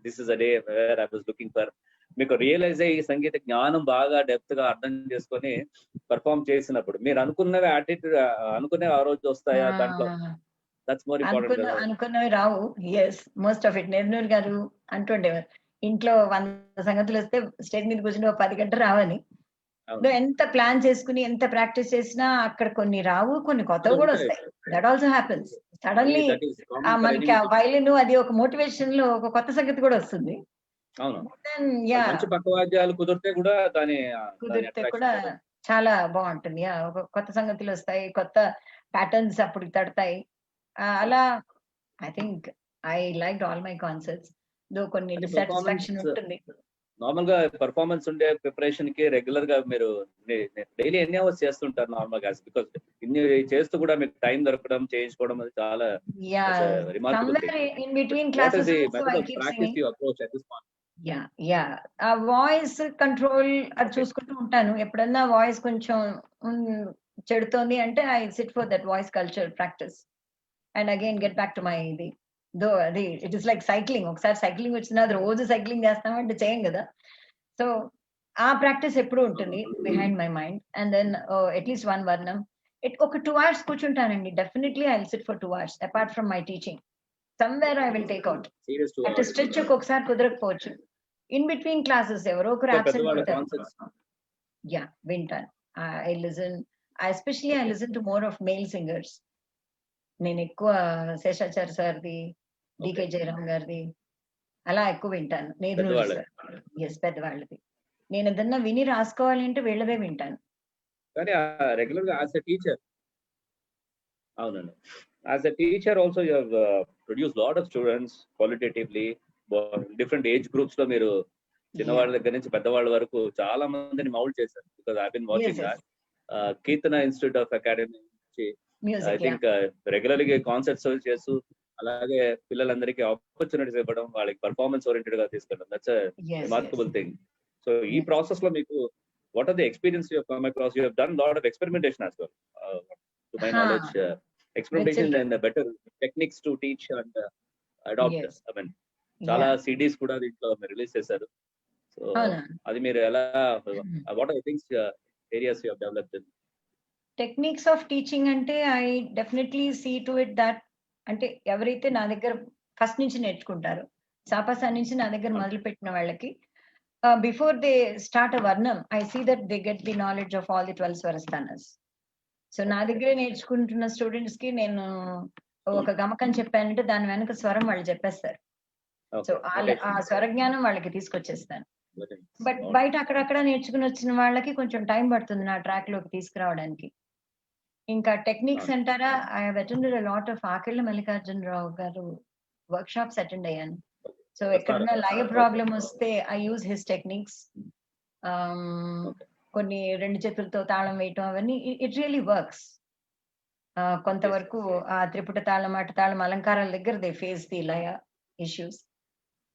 this is a day where I was looking for, మీకు realize అయ్యి సంగీత జ్ఞానం బాగా depth గా అర్థం చేసుకొని పర్ఫార్మ్ చేసినప్పుడు మీరు అనుకున్నవి అనుకునే ఆ రోజు వస్తాయా? దాంట్లో దట్స్ మోర్ ఇంపార్టెంట్. అనుకున్నవి రావు. Yes, most of it. నిర్నూర్ గారు అంటుండేవారు, ఇంట్లో 100 సంగతులు వస్తే స్టేజ్ మీద కూర్చుని 10 గంటలు రావని. ఎంత ప్లాన్ చేసుకుని ఎంత ప్రాక్టీస్ చేసినా అక్కడ కొన్ని రావు, కొన్ని కొత్తవి కూడా వస్తాయి. That also happens. సడన్లీ మనకి ఆ వైలిన్ అది ఒక మోటివేషన్ లో ఒక కొత్త సంగతి కూడా వస్తుంది. అవును, మంచి పక్కవాద్యాలు కుదిరితే కూడా చాలా బాగుంటుంది. ఒక కొత్త సంగతులు వస్తాయి, కొత్త ప్యాటర్న్స్ అప్పుడు తడతాయి. అలా I think I like all my concerts. Though కొన్ని డిసాటిస్ఫాక్షన్ ఉంటుంది. నార్మల్ గా పర్ఫార్మెన్స్ ఉండే ప్రిపరేషన్ కి రెగ్యులర్ గా మీరు డైలీ ఎన్ని అవర్స్ చేస్తుంటారు నార్మల్ గా? బికాస్ ఇన్ని చేస్తూ కూడా మీకు టైం దొరకడం, చేయించుకోవడం అది చాలా ఇన్ బిట్వీన్ క్లాసెస్ ఆ వాయిస్ కంట్రోల్ అది చూసుకుంటూ ఉంటాను. ఎప్పుడన్నా వాయిస్ కొంచెం చెడుతోంది అంటే I SIT for that voice culture practice and again get back to my ఇది. దో అది ఇట్ ఇస్ లైక్ సైక్లింగ్. ఒకసారి సైక్లింగ్ వచ్చినా అది రోజు సైక్లింగ్ చేస్తామంటే చేయం కదా. సో ఆ ప్రాక్టీస్ ఎప్పుడు ఉంటుంది behind my mind. And then at least 1 వర్ణం ఒక 2 hours కూర్చుంటానండి. Definitely I will sit for 2 hours apart from my teaching. Somewhere I will take out. At stretch ఒకసారి కుదరకపోవచ్చు. ఇన్ బిట్వీన్ క్లాసెస్ ఎవరో ఒకరు absent ఉంటారు. వింటాను. I listen. Especially I listen to more of male singers. నేను ఎక్కువ Seshacharya సార్ది, decay Jayaram గారిది అలా ఎక్కువ వింటాను. పెద్దవాళ్ళది. నేను ఏదన్నా విని రాసుకోవాలి అంటే వీళ్ళదే వింటాను. కానీ రెగ్యులర్ గా యాజ్ ఎ టీచర్, అవునండి, as a teacher also you have produce lot of students qualitatively. Different age groups లో మీరు చిన్నవాళ్ళ దగ్గర నుంచి పెద్దవాళ్ళ వరకు చాలా మందిని మౌల్డ్ చేశారు. Because I been watching that. Keerthana institute of academy నుంచి ఐ థింక్ రెగ్యులర్గా కాన్సర్ట్స్ చేస్తూ అలాగే పిల్లలందరికీ ఆపర్చునిటీస్ ఇవ్వడం, వాళ్ళకి పర్ఫార్మెన్స్ ఓరియంటెడ్ గా తీసుకెళ్ళడం, దట్స్ రిమార్కబుల్ థింగ్. సో ఈ ప్రాసెస్ లో మీకు what are the experience you have come across? You have done a lot of experimentation as well, to my knowledge. Experimentation and better techniques to teach and adopt. I mean, చాలా CDs కూడా దీంట్లో release చేశారు. So అది మీరు ఎలా, what are the things areas you have developed in? Techniques of teaching అంటే I definitely see to it that, అంటే ఎవరైతే నా దగ్గర ఫస్ట్ నుంచి నేర్చుకుంటారో, సాపాసా నుంచి నా దగ్గర మొదలు పెట్టిన వాళ్ళకి బిఫోర్ దే స్టార్ట్ అ వర్ణం I see that they get the knowledge of all the 12 స్వరస్థానాస్. సో నా దగ్గరే నేర్చుకుంటున్న స్టూడెంట్స్ కి నేను ఒక గమకం చెప్పానంటే దాని వెనక స్వరం వాళ్ళు చెప్పేస్తారు. సో ఆ స్వరజ్ఞానం వాళ్ళకి తీసుకొచ్చేస్తాను. బట్ బయట అక్కడక్కడ నేర్చుకుని వచ్చిన వాళ్ళకి కొంచెం టైం పడుతుంది నా ట్రాక్ లోకి తీసుకురావడానికి. ఇంకా టెక్నిక్స్ అంటారా, I have attended a lot of Akella Mallikarjunarao గారు వర్క్ షాప్స్ అటెండ్ అయ్యాను. సో ఎక్కడన్నా లయ ప్రాబ్లం వస్తే ఐ యూజ్ హిస్ టెక్నిక్స్. కొన్ని 2 చేతులతో తాళం వేయటం అవన్నీ ఇట్ రియలీ వర్క్స్. కొంతవరకు ఆ త్రిపుట తాళం, అటు తాళం, అలంకారాల దగ్గర they face the Laya issues.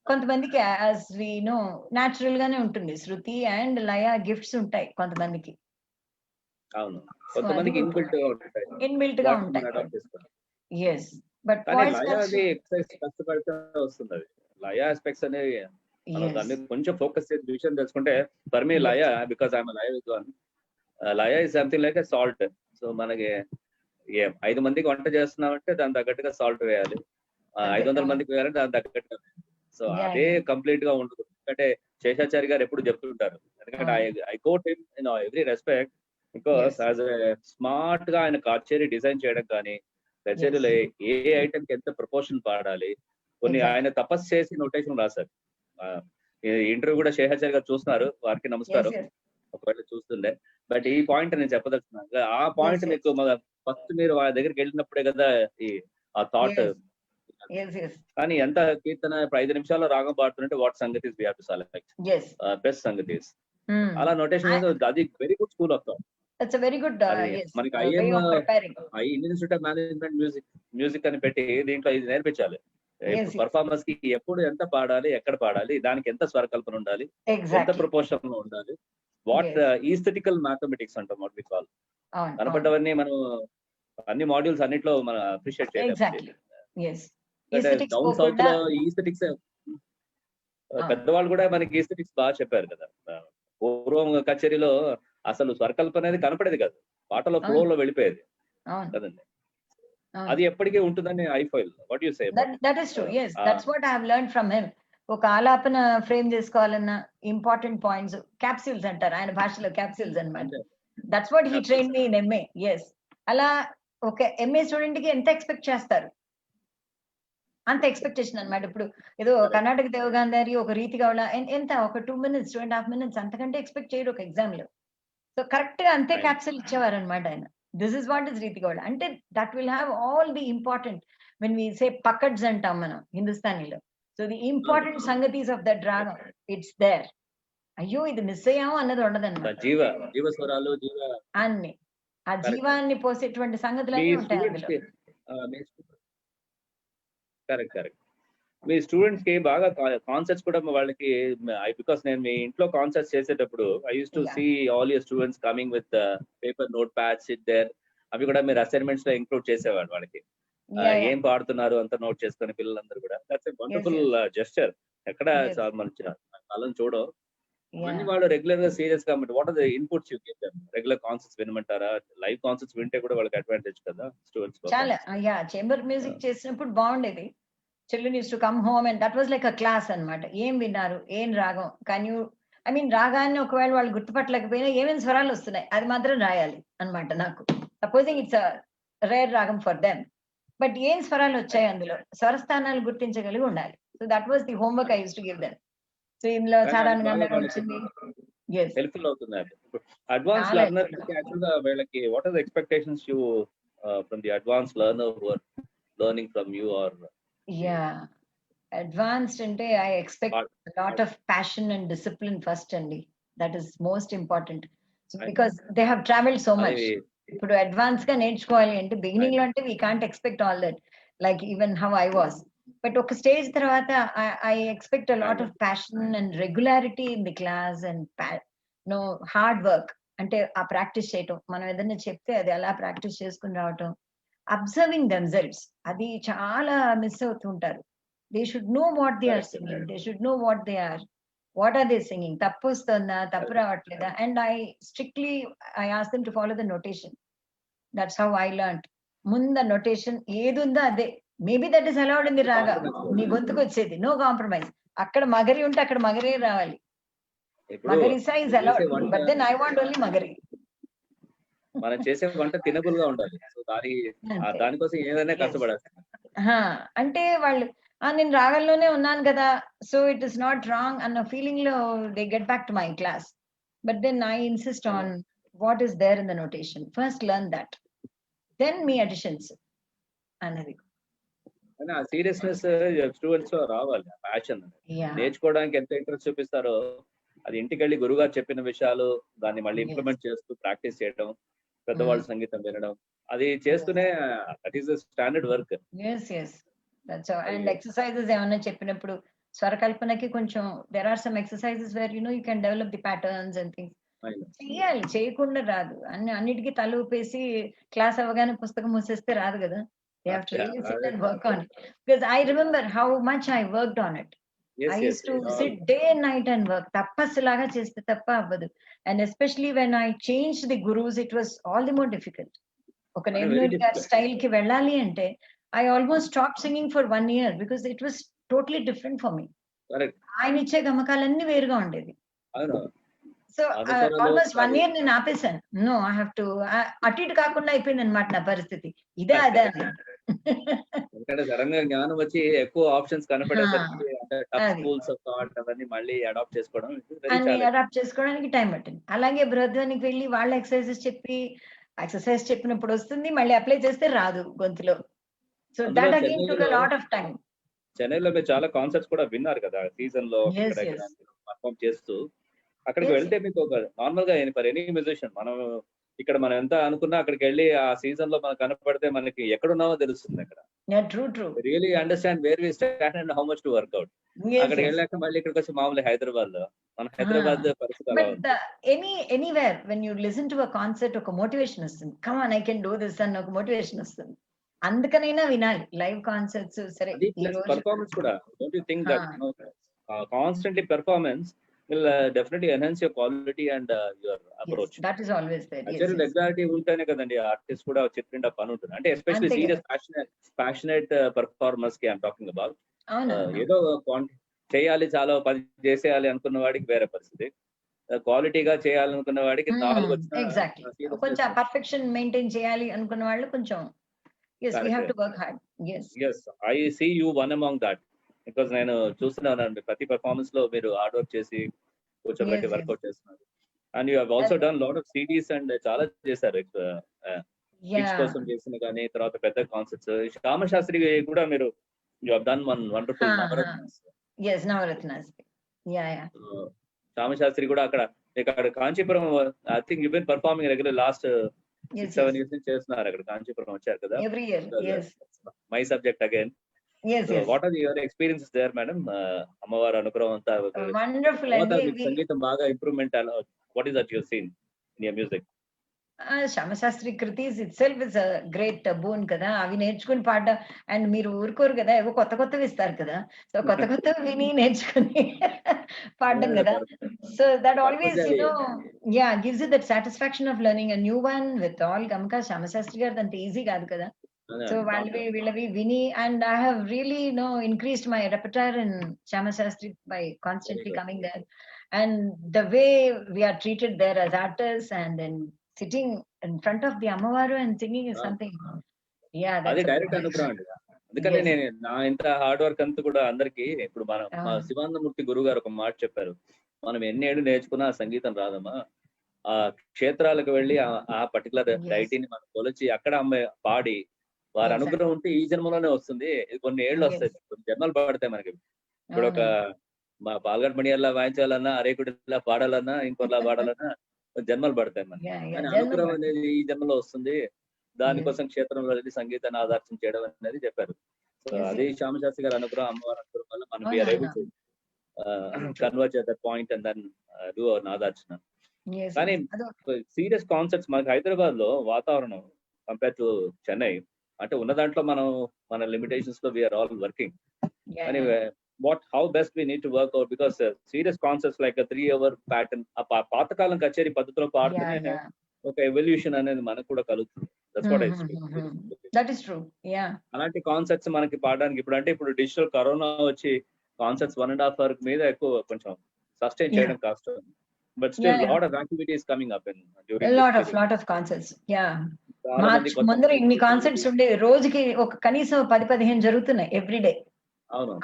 కొంతమందికి యాజ్ వి నో న్యాచురల్ గానే ఉంటుంది, శృతి అండ్ లయ గిఫ్ట్స్ ఉంటాయి కొంతమందికి. అవును, కొంతమందికి ఇన్బిల్ట్ గా ఉంటాయి. yes but కష్టపడితే వస్తుంది అది. లయ ఆస్పెక్ట్స్ అనేవి దాన్ని కొంచెం ఫోకస్ చేసి విషయం తెలుసుకుంటే, ఫర్ మీ లయ, బికాస్ ఐఎమ్ లయ విద్వాన్, లయ is something like a salt. So మనకి 5 మందికి వంట చేస్తున్నామంటే దాని తగ్గట్టుగా సాల్ట్ వేయాలి, 500 మందికి వేయాలంటే దాని తగ్గట్టుగా. సో అదే కంప్లీట్ గా ఉండదు. ఎందుకంటే శేషాచారి గారు ఎప్పుడు చెప్తుంటారు, ఎందుకంటే I quote him in every respect, because as smart గా ఆయన కచేరీ డిజైన్ చేయడం కానీ, కచేరీలో ఏ ఐటమ్ కి ఎంత ప్రపోర్షన్ పాడాలి, కొన్ని ఆయన తపస్సు చేసి నోటేషన్ రాశారు. ఇంటర్వ్యూ కూడా శేషాచారి గారు చూస్తున్నారు, వారికి నమస్కారం ఒకవేళ చూస్తుండే. బట్ ఈ పాయింట్ నేను చెప్పదలుచుకున్నాను. ఆ పాయింట్ మీకు ఫస్ట్ మీరు వాళ్ళ దగ్గరికి వెళ్ళినప్పుడే కదా ఆ థాట్. కానీ ఎంత కీర్తన 5 నిమిషాల్లో రాగం పాడుతుంటే వాట్ సంగతి బెస్ట్ సంగతి అలా నోటేషన్, అది very good school of thought. మనకి Indian Institute of Management music అని పెట్టి దీంట్లో ఇది నేర్పించాలి. పర్ఫార్మెన్స్ కి ఎప్పుడు ఎంత పాడాలి, ఎక్కడ పాడాలి, దానికి ఎంత స్వరకల్పన ఉండాలి, ఎంత ప్రపోర్షన్ ఉండాలి, వాట్ ఈస్థెటికల్ మ్యాథమెటిక్స్ అంటాం, వాట్ వి కాల్. కనపడ్డవన్నీ మనం అన్ని మాడ్యూల్స్ అన్నిట్లో మనం అప్రిషియేట్ చేయాలి. డౌన్ సౌత్ లో ఈస్థెటిక్స్ పెద్దవాళ్ళు కూడా మనకి ఈస్థెటిక్స్ బాగా చెప్పారు కదా. పూర్వం కచేరీలో అసలు స్వరకల్పన అనేది కనపడేది కాదు, పాటలో ఫ్లో లో వెళ్ళిపోయేది కదండి. అది ఎప్పటికీ ఉంటుందని I feel. What you say? That is true. Yes, that's what I have learned from him. ఒక ఆలాపన ఫ్రేమ్ చేసుకోవాలన్నా ఇంపార్టెంట్ పాయింట్స్ క్యాప్సూల్స్ అంటారు ఆయన భాషలో, క్యాప్సూల్స్ అన్నమాట. That's what he train me in MA. Yes, అలా ఒక ఎంఏ స్టూడెంట్ కి ఎంత ఎక్స్పెక్ట్ చేస్తారు, అంత ఎక్స్పెక్టేషన్ అన్నమాట. ఇప్పుడు ఏదో కర్ణాటక దేవగాంధారి ఒక రీతిగా ఎంత ఒక 2 minutes 2.5 minutes అంతకంటే ఎక్స్పెక్ట్ చేయరు ఒక ఎగ్జామ్ లో. సో కరెక్ట్ గా అంతే క్యాప్సూల్ ఇచ్చేవారు అనమాట ఆయన. This is what is Riti Gauda అంటే. That will have all the important when we say పకడ్స్ అంటాం మనం హిందుస్థానీలో. సో ది ఇంపార్టెంట్ సంగతీస్ ఆఫ్ దట్ రాగం ఇట్స్ దేర్. అయ్యో ఇది మిస్ అయ్యాము అన్నది ఉండదన్నమాట. జీవస్వరాలు అన్ని ఆ జీవాన్ని పోసేటువంటి సంగతులన్నీ ఉంటాయి అందులో. కరెక్ట్. మీ స్టూడెంట్స్ కి బాగా కాన్సెప్ట్స్ కూడా వాళ్ళకి, బికాస్ నేను మీ ఇంట్లో కాన్సెప్ట్స్ చేసేటప్పుడు I use to see all your students coming with paper note pads sit there. అవి కూడా మీరు అసైన్మెంట్స్ లో ఇంక్లూడ్ చేసేవాడు వాళ్ళకి. ఏం పాడుతున్నారు అంత నోట్ చేసుకుని పిల్లలందరూ కూడా. That's a wonderful gesture. ఎక్కడ కాలం చూడో అన్ని వాళ్ళు రెగ్యులర్ గా సీరియస్ గా what are the inputs you give them? Regular concepts వినమంటారా? లైవ్ కాన్సెప్ట్స్ వింటే కూడా వాళ్ళకి అడ్వాంటేజ్ కదా స్టూడెంట్స్. చాలా చేంబర్ మ్యూజిక్ చేసినప్పుడు బాగుండేది. Children used to come home and that was like a class అన్నమాట. ఏం విన్నారు, ఏం రాగం, can you, I mean రాగాన్ని ఒకవేళ వాళ్ళు గుర్తుపట్టలేకపోయినా ఏమేమి స్వరాలు వస్తున్నాయి అది మాత్రం రాయాలి అన్నమాట. నాకు సపోజింగ్ ఇట్స్ రేర్ రాగం ఫర్ దెమ్, బట్ ఏం స్వరాలు వచ్చాయి అందులో, స్వరస్థానాలు గుర్తించగలిగి ఉండాలి. So that was the homework I use to give them. So ఇందులో సాధారణంగా వచ్చింది హెల్ప్ఫుల్ అవుతుంది. అడ్వాన్స్ లెర్నర్ కి యాక్చువల్గా వీళ్ళకి what are the expectations you from the advance learner who are learning from you are? Advanced అంటే I expect lot of passion and discipline first అండి. That is most important because they have travelled so much. ఇప్పుడు advance గా నేర్చుకోవాలి అంటే beginning లో అంటే we can't expect all that, like even how I was. But ఒక stage తర్వాత I expect a lot of passion and regularity in the class and no hard work. అంటే ఆ ప్రాక్టీస్ చేయటం, మనం ఏదైనా చెప్తే అది అలా ప్రాక్టీస్ చేసుకుని రావటం, అబ్జర్వింగ్ దెమ్సెల్వ్స్, అది చాలా మిస్ అవుతుంటారు. They should know what they are singing, they should know what are they singing. తప్పు వస్తుందా, తప్పు రావట్లేదా, and I ask them to follow the notation. That's how I learned. ముందు నోటేషన్ ఏది ఉందో అదే, maybe that is allowed in the raga, నీ గొంతుకు వచ్చేది, నో కాంప్రమైజ్. అక్కడ మగరి ఉంటే అక్కడ మగరే రావాలి. మగరిసా is allowed, but then I want only మగరి. మనం చేసే వంట తినబుల్ గా ఉండాలి. సో దానికోసం ఏదైనా కష్టపడాలి. అంటే వాళ్ళు నేను రాగంలోనే ఉన్నాను కదా, so it is not wrong అన్న ఫీలింగ్ లో they get back to my class. But then I insist on what is there in the notation. First learn that, then మీ అడిషన్స్ అన్నది. ఆ సీరియస్నెస్ స్టూడెంట్స్ లో రావాలి. ప్యాషన్ నేర్చుకోవడానికి ఎంత interest చూపిస్తారో, అది ఇంటికి వెళ్ళి గురుగారు చెప్పిన విషయాలు దాన్ని మళ్ళీ ఇంప్లిమెంట్ చేస్తూ ప్రాక్టీస్ చేయడం, పెద్దవాళ్ళ సంగీతం వినడం, అది చేస్తూనే that is standard work. And exercises ఏమన్నా చెప్పినప్పుడు స్వరకల్పనకి కొంచెం there are some exercises where you can develop the patterns and things. చెయ్యాలి, చేయకుండా రాదు. అన్నిటికీ తల ఊపేసి క్లాస్ అవ్వగానే పుస్తకం మూసేస్తే రాదు కదా. They have to really sit and work on it. Because I remember how much I worked on it. I used to sit day and night and work. Tappasulaga cheste tappa avvadu. And especially when I changed the gurus, it was all the more difficult. Oka Neminuri gar style ki vellali ante I almost stopped singing for 1 year because it was totally different for me. Correct. Ayana iche gamakalanni veruga undedi. So almost 1 year నేను ఆపేశాను. No I have to అటు ఇటు కాకుండా అయిపోయింది అనమాట నా పరిస్థితి. ఇదే అదే ఎందుకంటే సడన్ గా జ్ఞానం వచ్చి ఎక్కువ ఆప్షన్స్ కనపడేసరికి స్కూల్స్ ఆఫ్ థాట్ అవన్నీ మళ్ళీ అడాప్ట్ చేసుకోవడానికి టైం పట్టింది. అలాగే బృహద్వానికి వెళ్ళి వాళ్ళ ఎక్సర్సైజ్ చెప్పినప్పుడు వస్తుంది, మళ్ళీ అప్లై చేస్తే రాదు గొంతులో. So that again took a lot of time. చెన్నైలో మీరు చాలా కాన్సర్ట్స్ కూడా విన్నారు కదా సీజన్ లో పర్ఫార్మ్ చేస్తూ. అక్కడికి వెళ్తే మీకు ఒక నార్మల్ గా ఫర్ ఎనీ మ్యూజిషియన్ మనం ఎంత అనుకున్నా అక్కడికి వెళ్ళి ఆ సీజన్ లో మనకు కనపడితే మనకి ఎక్కడున్నామో తెలుస్తుంది. అక్కడ really understand where we stand and how much to work out. అక్కడికి వెళ్ళాక మళ్ళీ ఇక్కడికి వచ్చి మామూలు హైదరాబాద్ లో మన హైదరాబాద్ పరిస్థితి anywhere when you listen to a concert ఒక మోటివేషన్ వస్తుంది. Come on I can do this అన్న ఒక మోటివేషన్ వస్తుంది. అందుకనైనా వినాలి లైవ్ కాన్సర్ట్స్. సరే పర్ఫార్మెన్స్ కూడా don't you think that constantly performance will definitely enhance your quality and your approach. Yes, that is always there. Actually regularity ఉంటేనే కదండి artist కూడా చిత్రిండా పని ఉంటుంది. అంటే ఎస్పెషల్లీ సీరియస్ ప్యాషనేట్ పర్ఫార్మర్స్ కి ఐఎమ్ టాకింగ్ అబౌట్. ఏదో చేయాలి, చాలా పని చేసేయాలి అనుకున్న వాడికి వేరే పరిస్థితి, క్వాలిటీగా చేయాలనుకున్న వాడికి 4 వచ్చిన ఎగ్జాక్ట్లీ. కొంచెం పర్ఫెక్షన్ మెయింటైన్ చేయాలి అనుకున్న వాళ్ళు కొంచెం we have to work hard. Yes, I see you one among that, because నేను చూస్తున్నానండి ప్రతి పర్ఫార్మెన్స్ లో మీరు హార్డ్ వర్క్ చేసి కూర్చోబెట్టి వర్కౌట్ చేస్తున్నారు. And you have also done lot of CDs and చాలా చేశారు, కిడ్స్ కోసం చేసిన కానీ, తర్వాత పెద్ద కాన్సర్ట్స్. శ్యామశాస్త్రి కూడా మీరు you have done one wonderful నవరత్నాస్. నవరత్నాస్. శ్యామశాస్త్రి కూడా ఇక్కడ Kanchipuram, I think you been performing regular last 6-7 years నుంచి చేస్తున్నారు. అక్కడ కాంచీపురం వచ్చారు కదా every year. My subject again. What are your experiences there madam? అమ్మవారు అనుగ్రహం అంతా వండర్ఫుల్ అండి. సంగీతం బాగా improvement, what is that you seen in your music? Syama Sastri కృతీస్ itself is a great boon కదా, అవి నేర్చుకుని పాడడం. అండ్ మీరు ఊరుకోరు కదా, ఏవో కొత్తవి ఇస్తారు కదా, సో కొత్త విని నేర్చుకుని పాడడం కదా. So that always gives you that satisfaction of learning a new one with all. గమక శ్యామశాస్త్రి గారు అంత ఈజీ కాదు కదా. సో వీళ్ళవి విని, and I have really increased my repertoire in Shamashastri by constantly coming there, and the way we are treated there as artists, and then sitting in front of the Amavaru and singing is something. అది direct అనుగ్రహం అండి. అందుకనే నేను నా ఇంత hard work అంతా కూడా అందరికి, ఇప్పుడు మన శివానందమూర్తి గురువు గారు ఒక మాట చెప్పారు, మనం ఎన్నేళ్ళు నేర్చుకున్నా సంగీతం రాదమ్మా, ఆ క్షేత్రాలకు వెళ్ళి ఆ పర్టికులర్ డైటీని మనం కొలిచి అక్కడ అమ్మాయి పాడి వారి అనుగ్రహం ఉంటే ఈ జన్మలోనే వస్తుంది. కొన్ని ఏళ్ళు వస్తాయి, కొన్ని జన్మలు పడతాయి మనకి. ఇప్పుడు ఒక మా పాల్గొండ మణియాల్లా వాయించాలన్నా, అరేకుడిలా పాడాలన్నా, ఇంకోలా పాడాలన్నా జన్మలు పడతాయి మనకి. కానీ అనుగ్రహం అనేది ఈ జన్మలో వస్తుంది. దానికోసం క్షేత్రంలో వెళ్ళి సంగీతాన్ని ఆదర్శం చేయడం అనేది చెప్పారు. సో అది శ్యామశాస్త్రి గారి అనుగ్రహం, అమ్మవారి అనుగ్రహం వల్ల మనం we are able to convert at that point and then do our నాదార్చన. కానీ సీరియస్ కాన్సర్ట్స్ మనకి హైదరాబాద్ లో వాతావరణం కంపేర్ టు చెన్నై, అంటే ఉన్న దాంట్లో మన లిమిటేషన్స్ లో వీఆర్ ఆల్ వర్కింగ్. కానీ how best we need to work out, because serious concepts like a 3-hour pattern, పాతకాలం కచేరీ పద్ధతిలో పాడుతూనే ఒక ఎవల్యూషన్ అనేది మనకు కూడా కలుగుతుంది. That's what I feel. That is true. అలాంటి కాన్సెప్ట్స్ మనకి పాడడానికి ఇప్పుడు డిజిటల్ కరోనా వచ్చి కాన్సెప్ట్స్ 1.5 hour మీద ఎక్కువ కొంచెం సస్టైన్ చేయడం కష్టం. But still lot of activities coming up in during lot of concepts. March ముందర ఇన్ని కాన్సెప్ట్స్ ఉండే, రోజుకి ఒక కనీసం 10-15 జరుగుతున్నాయి everyday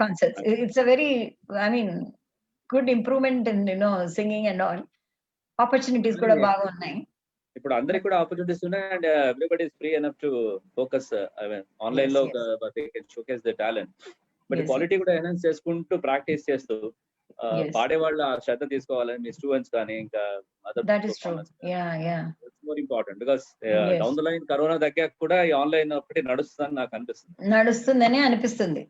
concerts. It's a very, I mean, good improvement in singing and all. Opportunities kuda baga unnai. ఇప్పుడు అందరికి కూడా ఆపర్చునిటీస్ ఉన్నాయి, and everybody is free enough to focus online లో, they can showcase the talent. But quality కూడా enhance చేసుకుంటూ practice చేస్తూ పాడేవాళ్ళు ఆ శ్రద్ధ తీసుకోవాలని మీ స్టూడెంట్స్ కానీ ఇంకా other more important, because down the line corona తగ్గాక కూడా ఈ ఆన్లైన్ ఒకటి నడుస్తుందని నాకు నడుస్తుందని అనిపిస్తుంది.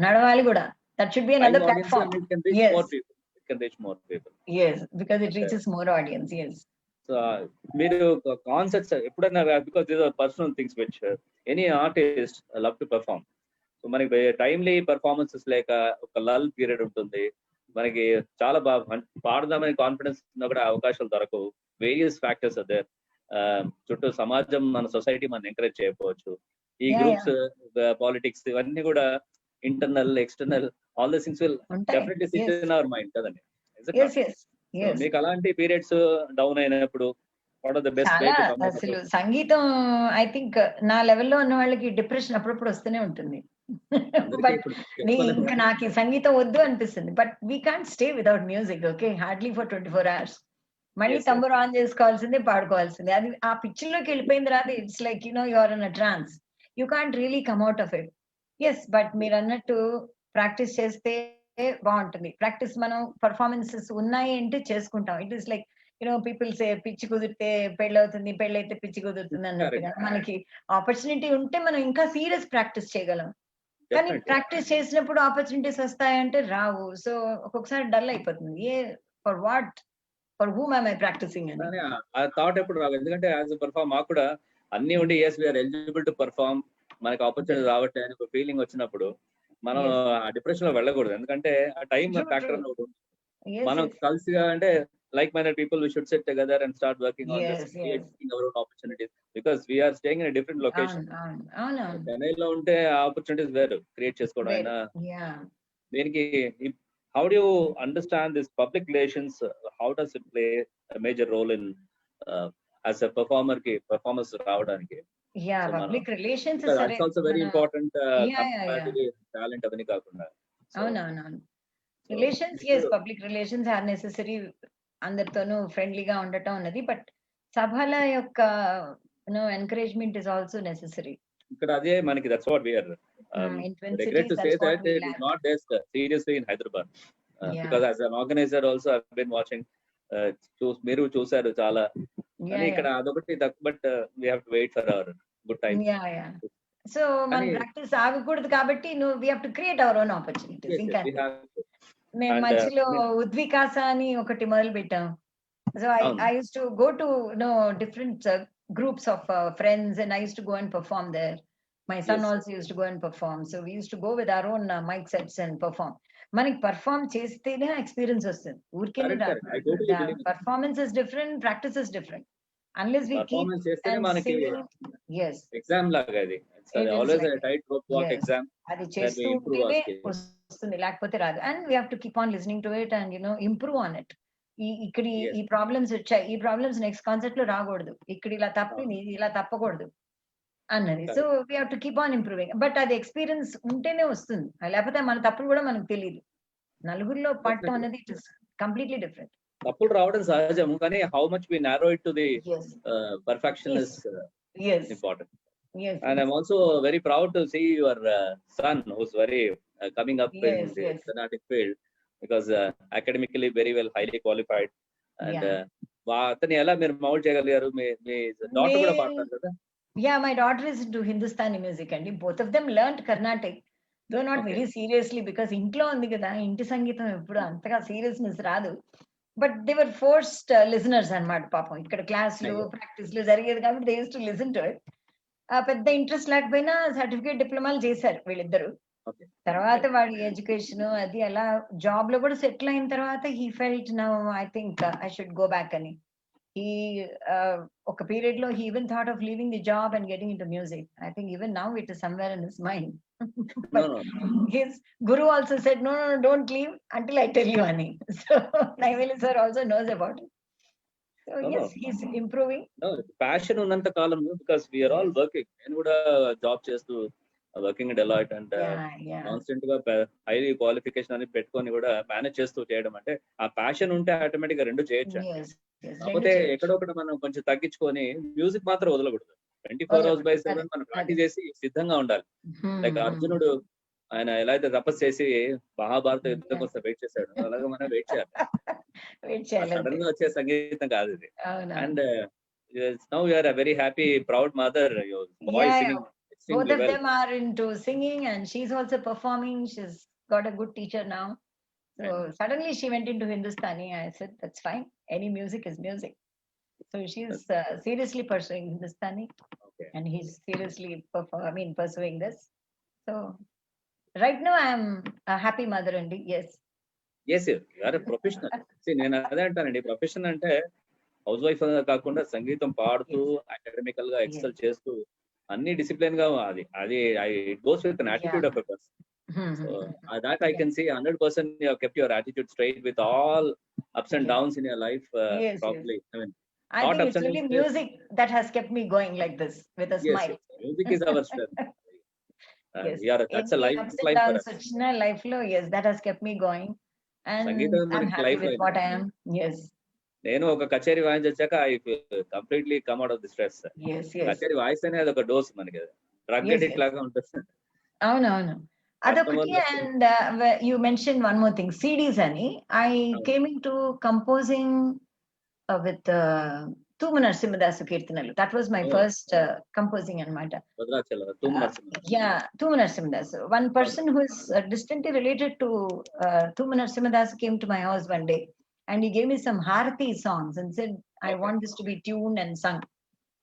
నడవాలి కూడా. That should be another platform. It can reach more people. It can reach more people. Yes, because it reaches more audience. Yes. So మీరు కాన్సెప్ట్స్ ఎప్పుడైనా, because these are personal things which any artist love to perform. So మనకి timely performances లేక ఒక lull period ఉంటుంది, మనకి చాలా బాగా పాడదామని confidence ఉన్నా కూడా అవకాశాలు దొరకవు. వేరియస్ ఫ్యాక్టర్స్ అదే చుట్టూ సమాజం, మన సొసైటీ మనం ఎంకరేజ్ చేయకపోవచ్చు. ఈ గ్రూప్స్, పాలిటిక్స్, ఇవన్నీ కూడా internal, external, all the things will definitely sit in our mind కదండి. మీకు అలాంటి పీరియడ్స్ డౌన్ అయినప్పుడు what are the best way to come up? అసలు సంగీతం ఐ థింక్ నా లెవెల్లో ఉన్న వాళ్ళకి డిప్రెషన్ అప్పుడప్పుడు వస్తూనే ఉంటుంది. బట్ ఇంకా నాకు ఈ సంగీతం వద్దు అనిపిస్తుంది. But we can't stay without music. Okay, hardly for 24 hours. మళ్ళీ తంబూరు ఆన్ చేసుకోవాల్సిందే, పాడుకోవాల్సిందే. అది ఆ పిక్చర్లోకి వెళ్ళిపోయిన తర్వాత it's like you are in a trance. You can't really come out of it. Yes, but మీరు అన్నట్టు ప్రాక్టీస్ చేస్తే బాగుంటుంది. ప్రాక్టీస్ మనం పర్ఫార్మెన్సెస్ ఉన్నాయి అంటే చేసుకుంటాం. It is like people say పిచ్చి కుదిరితే పెళ్ళి అవుతుంది, పెళ్ళి అయితే పిచ్చి కుదురుతుంది అన్నట్టుగా. మనకి ఆపర్చునిటీ ఉంటే మనం ఇంకా సీరియస్ ప్రాక్టీస్ చేయగలం. కానీ ప్రాక్టీస్ చేసినప్పుడు ఆపర్చునిటీస్ వస్తాయంటే రావు. సో ఒక్కొక్కసారి డల్ అయిపోతుంది. For what, for whom am I practicing అని ఆ థాట్ ఎప్పుడు రాదు. ఎందుకంటే యాజ్ ఎ పర్ఫార్మ్ మాకు కూడా అన్ని ఉండి yes we are eligible to perform, మనకి ఆపర్చునిటీ రావట్లే అని ఒక ఫీలింగ్ వచ్చినప్పుడు మనం ఆ డిప్రెషన్ లో వెళ్ళకూడదు. ఎందుకంటే ఆ టైం ఫ్యాక్టర్ మనం కలిసిగా, అంటే like minded people, we should sit together and start working on this, creating our own opportunities, because we are staying in a different location. Chennai lo unte opportunities వేరు create చేసుకోవడం అయినా, దీనికి how do you understand this public relations? How does it play a major role in as a performance రావడానికి? Yeah, So public relations because is that's also very important compared to the talent avani kaakunda. అవునవునవును. Relations, yes, public relations are necessary. అందరితోనూ ఫ్రెండ్లీగా ఉండటం ఉన్నది, but సభల యొక్క encouragement is also necessary. ఇక్కడ అదే మనకి that's what we are regret to say that it is not just seriously in Hyderabad because as an organizer also I've been watching మీరు చూసారు చాలా కానీ ఇక్కడ అదొకటి but we have to wait for our good time. So మన practice ఆగకూడదు కాబట్టి we have to create our own opportunities. ఇంకా మేము మధ్యలో ఉద్వికాస అని ఒకటి మొదలు పెట్టాం. So I used to go to different groups of friends and I used to go and perform there. My son also used to go and perform. So we used to go with our own mic sets and perform. మనకి perform చేస్తేనే experience వస్తుంది. ఊరికేనే performance is different, practice is different. Unless we keep exam లాగా అది always a tight rope walk exam అది చేస్తూ ఉంటేనే వస్తుంది, లేకపోతే రాదు. And we have to keep on listening to it and improve on it. ఇక్కడ ఈ ప్రాబ్లమ్స్ వచ్చాయి, ఈ ప్రాబ్లమ్స్ నెక్స్ట్ కాన్సెప్ట్ లో రాకూడదు, ఇక్కడ ఇలా తప్పింది, ఇలా తప్పకూడదు అన్నది. So we have to keep on improving. But అది ఎక్స్పీరియన్స్ ఉంటేనే వస్తుంది, లేకపోతే మన తప్పులు కూడా మనకు తెలియదు. నలుగురిలో పట్టడం అనేది ఇట్ ఇస్ కంప్లీట్లీ డిఫరెంట్. తప్పులు రావడం సహజం, కానీ how much we narrow it to the perfection is important. And I'm also very proud to see your son who's very coming up in the Carnatic field because academically very well, highly qualified. And అతని ఎలా మీరు mould చేయగలిగారు? మీ daughter కూడా పాడతారు కదా? Yeah, my daughter is into Hindustani music and both of them learned Carnatic, though not very seriously because ఇంట్లో ఉంది కదా, ఇంటి సంగీతం ఎప్పుడు అంతగా సీరియస్నెస్ రాదు. But they were forced listeners అన్నమాట. పాపం ఇక్కడ క్లాస్లు ప్రాక్టీస్లు జరిగేది కాబట్టి they used to listen to it. పెద్ద ఇంట్రెస్ట్ లేకపోయినా సర్టిఫికేట్ డిప్లొమాలు చేశారు వీళ్ళిద్దరు. తర్వాత వాడి ఎడ్యుకేషన్ అది అలా జాబ్ లో కూడా సెటిల్ అయిన తర్వాత he felt now I think I should go back అని. He ఒక పీరియడ్ లో he even thought of leaving the job and getting into music. I think even now it is somewhere in his mind. But his guru also said no, don't leave until I tell you ani. So Naiveli sir also knows about it. So yes, he's improving. Passion ఉన్నంత కాలం, because we are all working. నేను కూడా job చేస్తూ working in Deloitte and constant గా high qualification అని పెట్టుకొని కూడా manage చేస్తూ చేయడం అంటే ఆ ప్యాషన్ ఉంటే ఆటోమేటిక్ గా రెండు చేయొచ్చు. కాకపోతే ఎక్కడొక్కడ మనం కొంచెం తగ్గించుకొని మ్యూజిక్ మాత్రం వదలకూడదు. 24 hours/7 మనం ప్రాక్టీస్ చేసి సిద్ధంగా ఉండాలి. లైక్ అర్జునుడు ఆయన ఎలా అయితే తపస్సు చేసి మహాభారత యుద్ధం కోసం వెయిట్ చేశాడు, అలాగే మనం వెయిట్ చేయాలి. సడన్ గా వచ్చే సంగీతం కాదు ఇది. And now you are a very happy proud mother. Your boy singing. Both of them are into singing and she's also performing. She's got a good teacher now. So suddenly she went into Hindustani. I said, that's fine. Any music is music. So she's seriously pursuing Hindustani. And he's seriously pursuing this. So right now I am a happy mother only. Yes. Yes, you are a professional. See, నేను అదే అంటానండి, profession అంటే house wife కాకుండా సంగీతం పాడుతూ academical గా XL చేస్తూ అన్ని discipline గా అది it goes with an attitude of a person. So that I can see 100% you have kept your attitude straight with all ups and downs in your life properly. I mean, I think it's really music that has kept me going like this with a smile. Music is our strength. That's a life for us. Such a life lo, yes, that has kept me going and I'm happy with what I am. Yes. నేను ఒక కచేరీ వాయించొచ్చాక I completely come out of the stress. కచేరీ వాయిస్ అనేది ఒక dose మనకి, drug addict లాగా ఉంటుంది. అవునవును, అదొకటి. And you mention one more thing, CDs అని. I came in to composing with Tumu Narasimhadasu కీర్తనలు. That was my first composing అనమాట. Tumu Narasimhadasu. One person who is distantly related to Tumu Narasimhadasu came to my house one day. And he gave me some Harati songs and said, I want this to be tuned and sung.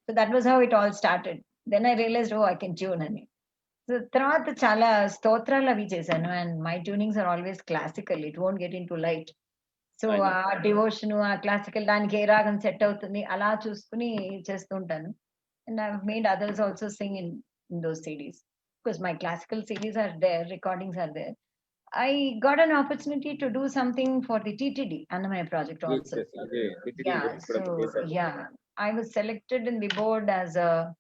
So that was how it all started. Then I realized, oh, I can tune. And so తర్వాత చాలా స్తోత్రాలు అవి చేశాను. And my tunings are always classical. It won't get into light. So ఆ devotion, ఆ classical, దానికి ఏ రాగం set అవుతుంది అలా చూసుకుని చేస్తూ ఉంటాను. And I've made others also sing in those CDs. Because my classical CDs are there, recordings are there. I got an opportunity to do something for the TTD Annamaya project also. Yeah, so yeah, I was selected in the board as a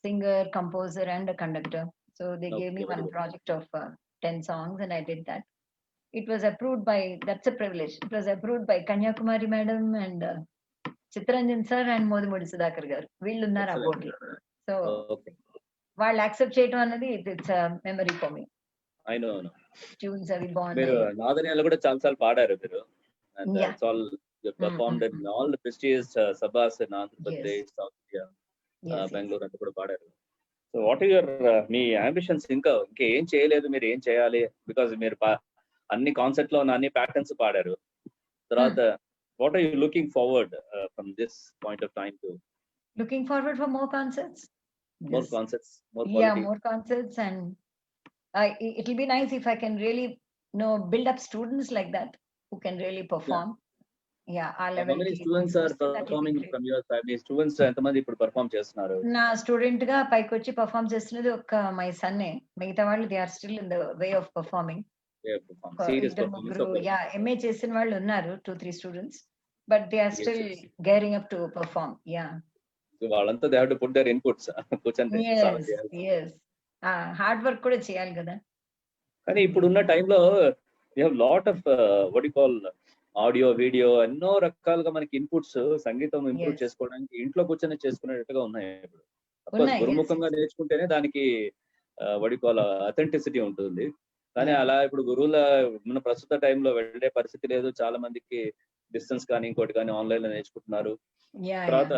singer, composer, and a conductor. So they gave me one project of 10 songs, and I did that. It was approved by, that's a privilege. It was approved by Kanyakumari madam and Chitranjan sir and Modimudi Sudhakar garu. వీళ్ళు ఉన్నారు ఆ board లో. So వాళ్ళు accept చేయడం అన్నది it's memory for me. I know. Tunes అవి బాగున్నాయి. మీరు నాదనియాలో కూడా చాలా సార్లు పాడారు మీరు. And it's all you performed in all the prestigious sabhas in Andhra Pradesh, South India, Bangalore అంతా కూడా పాడారు. సో వాట్ ఆర్ యువర్ మీ అంబిషన్స్? ఇంకా ఏం చేయలేదు, మీరు ఏం చేయాలి? బికాజ్ మీరు అన్ని కాన్సెప్ట్ లో ఉన్న అన్ని ప్యాటర్న్స్ పాడారు. తర్వాత what are you looking forward from this point of time to? Looking forward for more concerts. More concerts, more quality. Yeah, more concerts, and it'll be nice if I can really build up students like that who can really perform. Yeah, our level. How many students are performing from your side? Me students ఎంతమంది ఇప్పుడు perform చేస్తున్నారు? నా student గా పైకి వచ్చి perform చేస్తున్నది ఒక my సన్నే. మిగతా వాళ్ళు they are still in the way of performing. MA చేసిన వాళ్ళు ఉన్నారు 2-3 students, but they are still gearing up to perform. Ya, వాళ్ళంతా they have to put their inputs. కూర్చొని హార్డ్ వర్క్ కూడా చేయాలి కదా. కానీ ఇప్పుడున్న టైంలో we have lot of what you call audio, video, ఎన్నో రకాలుగా మనకి ఇన్పుట్స్ సంగీతం ఇంప్రూవ్ చేసుకోవడానికి ఇంట్లో కూర్చొని చేసుకునేట్టుగా ఉన్నాయి. ఇప్పుడు గురుముఖంగా నేర్చుకుంటేనే దానికి వాట్ యు కాల్ అథెంటిసిటీ ఉంటుంది. కానీ అలా ఇప్పుడు గురువుల మన ప్రస్తుత టైంలో వెళ్ళే పరిస్థితి లేదు. చాలా మందికి డిస్టెన్స్ కానీ ఇంకోటి కానీ ఆన్లైన్ లో నేర్చుకుంటున్నారు. తర్వాత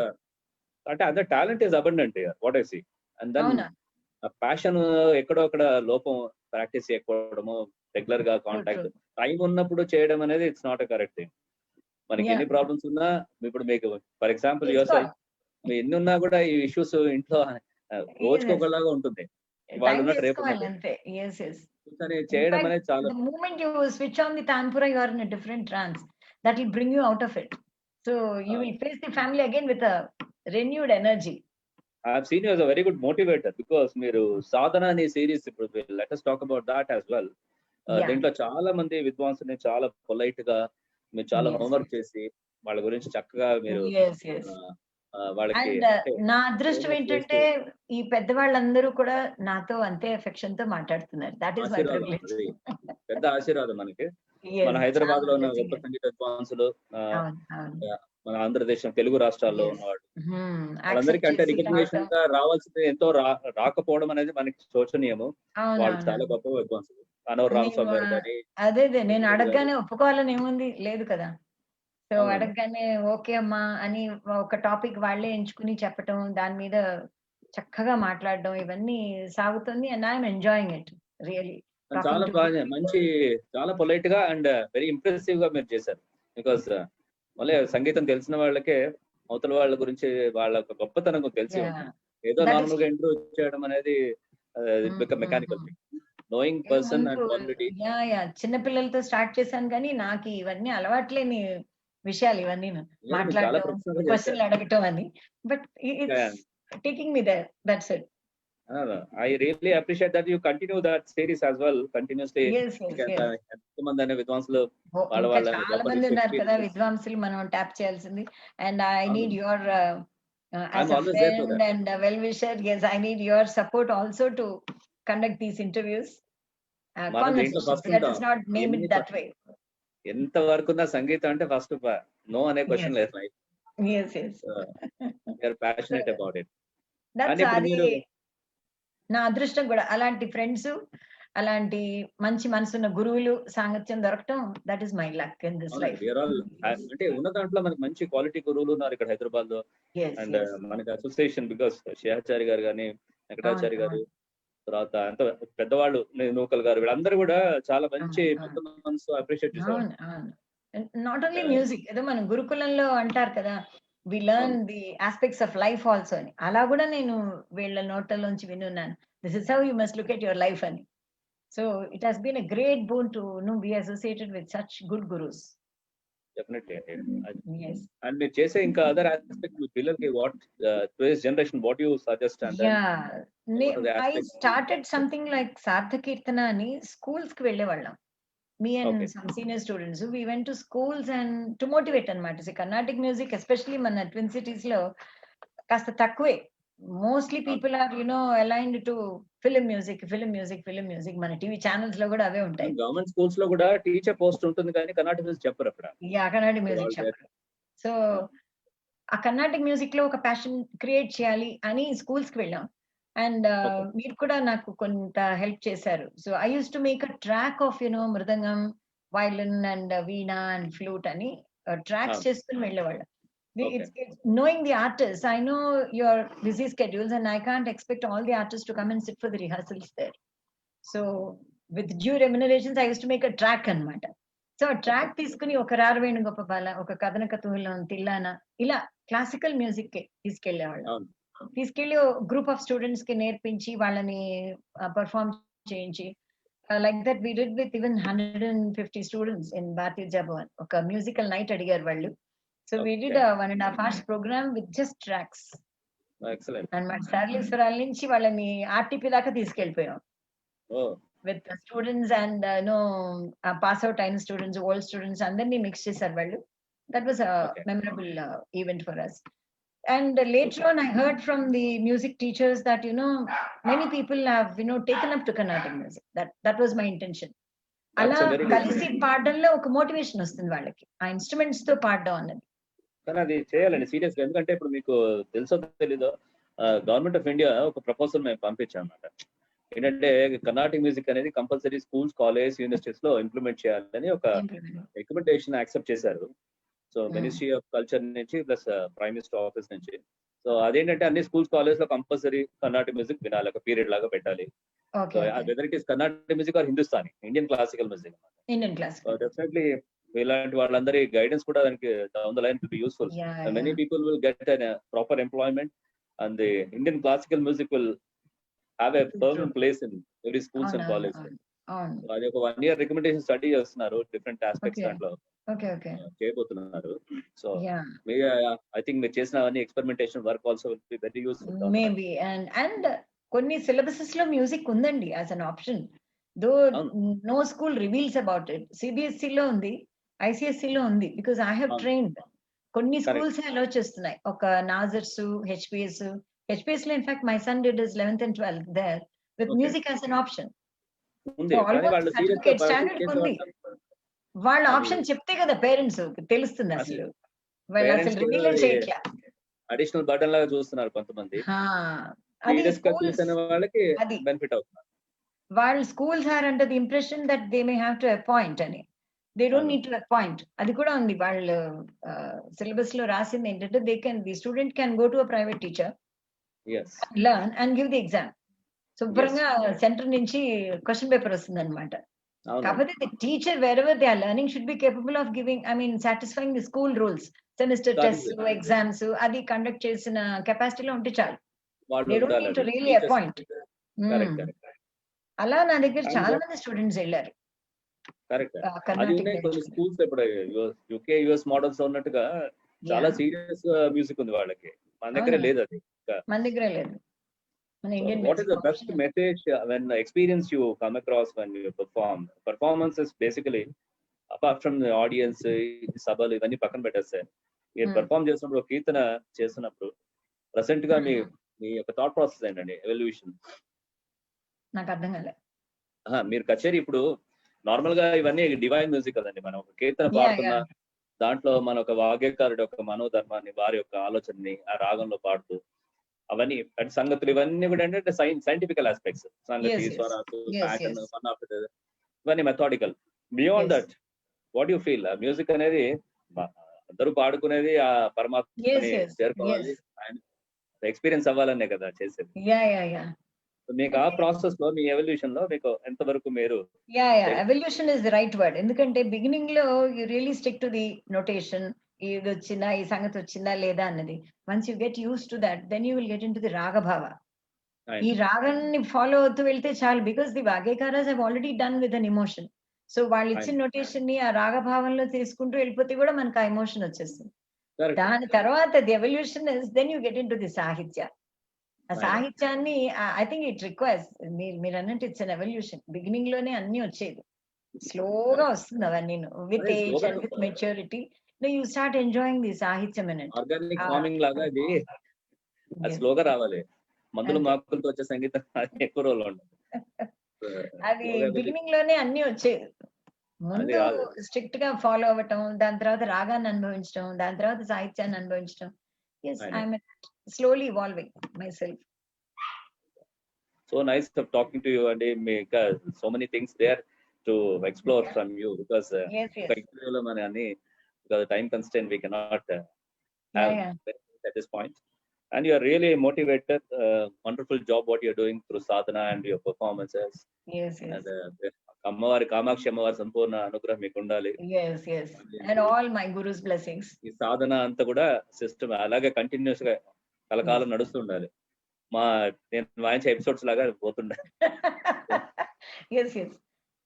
అంటే అదే talent is abundant what I see. And then passion ఎక్కడో అక్కడ లోపం, ప్రాక్టీస్ చేయకపోవడము, రెగ్యులర్ గా కాంటాక్ట్, టైం ఉన్నప్పుడు చేయడం అనేది it's not a correct thing. మనకి ఎన్ని ప్రాబ్లమ్స్ ఉన్నా, ఇప్పుడు మీకు ఫర్ ఎగ్జాంపుల్ యువర్ సెల్ఫ్, మీ ఎన్ని ఉన్నా కూడా ఈ ఇష్యూస్ ఇంట్లో రోజుకొకలాగా ఉంటుంది. వాళ్ళు ఉన్నట్టు రేపు చేయడం అనేది చాలా. The moment you switch on the Tanpura, you are in a different trance. That will bring you out of it. So you will face the family again with a renewed energy. I have seen you as a very good motivator because మీరు సాధన అనే series, ఇప్పుడు let us talk about that as well. దీంట్లో చాలా మంది విద్వాంసుని చాలా polite గా మీరు చాలా హోంవర్క్ చేసి వాళ్ళ గురించి చక్కగా మీరు వాళ్ళకి. నా అదృష్టం ఏంటంటే ఈ పెద్దవాళ్ళందరూ కూడా నాతో అంతే ఎఫెక్షన్ తో మాట్లాడుతున్నారు. That is my privilege. పెద్ద ఆశీర్వాదం మనకి. మన హైదరాబాద్ లో ఉన్న గొప్ప సంగీత విద్వాంసులు, మన ఆంధ్రదేశం తెలుగు రాష్ట్రాల్లో ఉన్నవాళ్ళు, వాళ్ళందరికీ అంటే రికగ్నిషన్ గా రావాల్సింది ఎంతో రాకపోవడం అనేది మనకి శోచనీయము. వాళ్ళు చాలా గొప్ప విద్వాంసులు. అనవర్ రామస్వామి గారు కానీ. అదే నేను అడగగానే ఒప్పుకోవాలని ఏముంది, లేదు కదా. సో అడగగానే ఓకే అమ్మా అని ఒక టాపిక్ వాళ్ళే ఎంచుకుని చెప్పటం, దాని మీద చక్కగా మాట్లాడడం, ఇవన్నీ సాగుతుంది. And I'm enjoying it really. చాలా బాగా, మంచి, చాలా పొలైట్ గా అండ్ వెరీ ఇంప్రెసివ్ గా మీరు చేశారు. బికాస్ మళ్ళీ సంగీతం తెలిసిన వాళ్ళకే అవతల వాళ్ళ గురించి వాళ్ళ గొప్పతనం తెలిసి ఉంటుంది. ఏదో నార్మల్ గా ఇంట్రో చేయడం అనేది mechanical thing. Knowing person and quality. చిన్న పిల్లలతో స్టార్ట్ చేశాను కానీ నాకు ఇవన్నీ అలవాట్లేని విషయాలు, ఇవన్నీ మాట్లాడటం, క్వశ్చన్లు అడగటం అని. But it's taking me there. That's it. I really appreciate that you continue that series as well continuously. ఎంతమంది అనే విద్వాంసులు చాలా మంది ఉన్నారు కదా విద్వాంసులు, మనం ట్యాప్ చేయాల్సింది. And I need your as a friend and a well-wisher. Yes, I need your support also to conduct these interviews. Conversations. Let us not name it that way. ఎంత వరకు ఉన్న సంగీతం అంటే ఫస్ట్ నో అనే question లేదు. Yes. You are passionate about it. That's నా అదృష్టం కూడా. అలాంటి ఫ్రెండ్స్, అలాంటి మంచి మనసున్న గురువులు సాంగత్యం దొరకటం, that is my luck in this life. అంటే ఉన్న దాంట్లో మనకి మంచి క్వాలిటీ గురువులు ఉన్నారు ఇక్కడ హైదరాబాద్ లో. అండ్ మనకి అసోసియేషన్, బికాస్ శేషాచారి గారు కానీ, వెంకటాచారి గారు, తర్వాత అంత పెద్దవాళ్ళు నూకల్ గారు, వీళ్ళందరూ కూడా చాలా మంచి పెద్ద మనసు అప్రిషియేట్ చేశారు. నాట్ ఓన్లీ మ్యూజిక్, ఏదో మనం గురుకులంలో అంటారు కదా, we learn the aspects of life also అని. అలా కూడా నేను వీళ్ళ నోట్లలోంచి వినున్నాను. This is how you must look at your life అని. So it has been a great boon to be associated with such good gurus. Definitely. Yes. And మీరు చేసే ఇంకా అదర్ ఆస్పెక్ట్ మీ పిల్లలకి what today's generation what you suggest? And I started something like Sarthakeertana అని schools కి వెళ్ళేవాళ్ళం. me and Okay. some senior students, we went to schools and to motivate anamata. See, Carnatic music, especially మన Twin Cities లో కాస్త తక్కువే. Mostly people are, aligned to film music. మన TV channels లో కూడా అవే ఉంటాయి. గవర్నమెంట్ స్కూల్స్ లో కూడా టీచర్ పోస్ట్ ఉంటుంది కానీ కర్ణాటక మ్యూజిక్ చెప్పరు అక్కడ. కర్ణాటక మ్యూజిక్ చెప్పరు. సో ఆ కర్ణాటక మ్యూజిక్ లో ఒక ప్యాషన్ క్రియేట్ చేయాలి అని స్కూల్స్ కి వెళ్ళాం. అండ్ మీరు కూడా నాకు కొంత హెల్ప్ చేశారు. So I use to make a track of mridangam, violin and veena and flute అని ట్రాక్స్ చేసుకుని వెళ్ళేవాళ్ళం. It's knowing the artists. I know your busy schedules and I can't expect all the artists to come and sit for the rehearsals there. So with due remunerations, I used to make a track anamata. So a track తీసుకుని ఒక రారవేణు గోపబాల, ఒక కథనక తుహిలం తిల్లాన, ఇలా classical music కి తీసుకెళ్లేవాళ్ళం. తీసుకెళ్లి group of students కి నేర్పించి వాళ్ళని perform చేయించి, like that we did with even 150 students in Bharatiya Bhavan. ఒక మ్యూజికల్ నైట్ అడిగారు వాళ్ళు. So we did a 1.5 hours program with just tracks. Excellent. And మన సరళేశ్వరాల నుంచి వాళ్ళని ఆర్టీపీ దాకా తీసుకెళ్ళిపోయాం. With the students and pass out అయిన students, old students అందరినీ mix చేశారు వాళ్ళు. That was a memorable event for us. And later on I heard from the music teachers that many people have taken up to Carnatic music. That was my intention. అలా కలిసి పాడడంలో ఒక motivation వస్తుంది వాళ్ళకి, ఆ instruments తో పాడడం అన్నది. కానీ అది చేయాలండి సీరియస్ గా. ఎందుకంటే ఇప్పుడు మీకు తెలుసో తెలీదో, గవర్నమెంట్ ఆఫ్ ఇండియా ఒక ప్రపోజల్ మేము పంపించాం అన్నమాట. ఏంటంటే కర్ణాటిక్ మ్యూజిక్ అనేది కంపల్సరీ స్కూల్స్, కాలేజ్, యూనివర్సిటీస్ లో ఇంప్లిమెంట్ చేయాలని ఒక రికమెండేషన్ యాక్సెప్ట్ చేశారు. సో మినిస్ట్రీ ఆఫ్ కల్చర్ నుంచి ప్లస్ ప్రైమ్ మినిస్టర్ ఆఫీస్ నుంచి. సో అదేంటంటే అన్ని స్కూల్స్, కాలేజ్ లో కంపల్సరీ కర్ణాటిక్ మ్యూజిక్ వినాలి, ఒక పీరియడ్ లాగా పెట్టాలి. Whether it is Carnatic music or Hindustani, Indian classical music. Definitely ఇలాంటి వాళ్ళందరి గైడెన్స్ కూడా దానికి down the line will be useful. Many people will get a proper employment and the Indian classical music will have a permanent place in every schools and college. అది ఒక 1 year recommendation study చేస్తున్నారు, different aspects దాంట్లో చేయబోతున్నారు. So I think మీరు చేసిన అవన్నీ experimentation work also will be very useful. Maybe and కొన్ని syllabuses లో మ్యూజిక్ ఉందండి as an option, though no school reveals about it. CBSE లో ఉంది, ఐసిఎస్ఈ లో ఉంది, బికాస్ ఐ హావ్ ట్రైన్డ్. కొన్ని స్కూల్స్ అలో చేస్తున్నాయి, ఒక నాజర్స్, హెచ్పిఎస్ లో in fact my son did his 11th and 12th there with music as an option. Certificate standard ఉంది. వాళ్ళ ఆప్షన్ చెప్తే కదా పేరెంట్స్ తెలుస్తుంది. అసలు వాళ్ళు అసలు రివీల్ చేయట్లా, అడిషనల్ బటన్ లాగా చూస్తున్నారు కొంతమంది. వాళ్ళకి బెనిఫిట్ అవుతుంది. వాళ్ళ schools are under the impression that they may have to appoint అని. They don't need to appoint. అది కూడా ఉంది వాళ్ళు సిలబస్ లో రాసింది ఏంటంటే the student can go to a private teacher, learn and give the exam. శుభ్రంగా సెంటర్ నుంచి క్వశ్చన్ పేపర్ వస్తుంది అనమాట. కాకపోతే the teacher wherever they are learning should be capable of giving, satisfying the school rules, semester test, exams అది conduct చేసిన కెపాసిటీలో ఉంటే చాలు. They don't need to really appoint. అలా నా దగ్గర చాలా మంది స్టూడెంట్స్ వెళ్ళారు. స్కూల్స్ ఇప్పుడు యూకే యుఎస్ మోడల్స్ ఉన్నట్టుగా చాలా సీరియస్ మ్యూజిక్ ఉంది వాళ్ళకి. మన దగ్గర లేదు అది. మన దగ్గర లేదు. What is the best message when the experience you come across when you perform? Performance is basically apart from the audience, సభలు ఇవన్నీ పక్కన పెట్టేస్తే మీరు పెర్ఫార్మ్ చేసినప్పుడు, కీర్తన చేస్తున్నప్పుడు ప్రెసెంట్ గా మీ యొక్క థాట్ ప్రాసెస్ ఏంటండి? ఎవల్యూషన్ నాకు అర్థం కాలే. మీరు కచేరీ ఇప్పుడు నార్మల్ గా ఇవన్నీ డివైన్ మ్యూజిక్ కదండి. మనం ఒక కీర్తన పాడుతున్నా దాంట్లో మన ఒక వాగ్గేయకారుడు యొక్క మనోధర్మాన్ని, వారి యొక్క ఆలోచనని ఆ రాగంలో పాడుతూ అవన్నీ సంగతులు ఇవన్నీ కూడా ఏంటంటే సైంటిఫికల్ ఆస్పెక్ట్స్, సంగతి, స్వరాలు, ప్యాటర్న్, వన్ ఆఫ్టర్ ది ఇవన్నీ methodical. Beyond that what you feel? Music అనేది అందరూ పాడుకునేది ఆ పరమాత్మని చేరుకోవాలి, ఎక్స్పీరియన్స్ అవ్వాలనే కదా చేసేది. మీకు ఆ ప్రాసెస్ లో మీ ఎవల్యూషన్ లో మీకు ఎంత వరకు మీరు? Evolution is the right word. ఎందుకంటే బిగినింగ్ లో you really stick to the notation, ఇది వచ్చిందా, ఈ సంగతి వచ్చిందా లేదా అన్నది. Once you get use to that, then you will get in to the రాగభావ. ఈ రాగాన్ని ఫాలో అవుతూ వెళ్తే చాలు, బికాస్ ది వాగ్గేయకారాస్ have already done with an emotion. So వాళ్ళు ఇచ్చిన నోటేషన్ ని ఆ రాగభావంలో తీసుకుంటూ వెళ్ళిపోతే కూడా మనకు ఆ ఎమోషన్ వచ్చేస్తుంది. దాని తర్వాత the evolution is then you get in to the sahitya. ఆ సాహిత్యాన్ని ఐ థింక్ ఇట్ రిక్వైర్స్, మీరు అన్నట్టు ఇట్స్ అన్ ఎవల్యూషన్. బిగినింగ్ లోనే అన్ని వచ్చేది, Slowga వస్తుంది అవన్నీ with అదే age slow and గా with maturity. No, you start enjoying the సాహిత్యం in it. ఆర్గానిక్ ఫార్మింగ్ లాగా ఇది అది Yes. స్లోగా రావాలి. మందులు అంతే. మాకులతో వచ్చే సంగీతం అది ఎక్కువ రోజులు ఉండదు. అది Slow గా వెళ్ళి బిగినింగ్ లోనే అన్ని వచ్చేది. అది ముందు కాదు. స్ట్రిక్ట్ గా ఫాలో అవ్వటం, దాని తర్వాత రాగాన్ని అనుభవించడం, దాని తర్వాత సాహిత్యాన్ని అనుభవించడం. Yes, I know. I'm slowly evolving myself. So nice of talking to you, and because so many things there to explore from you, because Yes, yes. ఒక interview లో మన అన్ని because time constraint we cannot have Yeah. at this point. And you are really a motivated, wonderful job what you are doing through sadhana and your performances. Yes, yes. And అమ్మవారి కామాక్షి అమ్మవారి సంపూర్ణ అనుగ్రహం మీకు ఉండాలి. Yes, yes. And all my guru's blessings. ఈ సాధన అంతా కూడా system అలాగే continuous గా కలకాలం నడుస్తూ ఉండాలి. నేను వాయించే ఎపిసోడ్స్ లాగా పోతుండే. Yes, yes.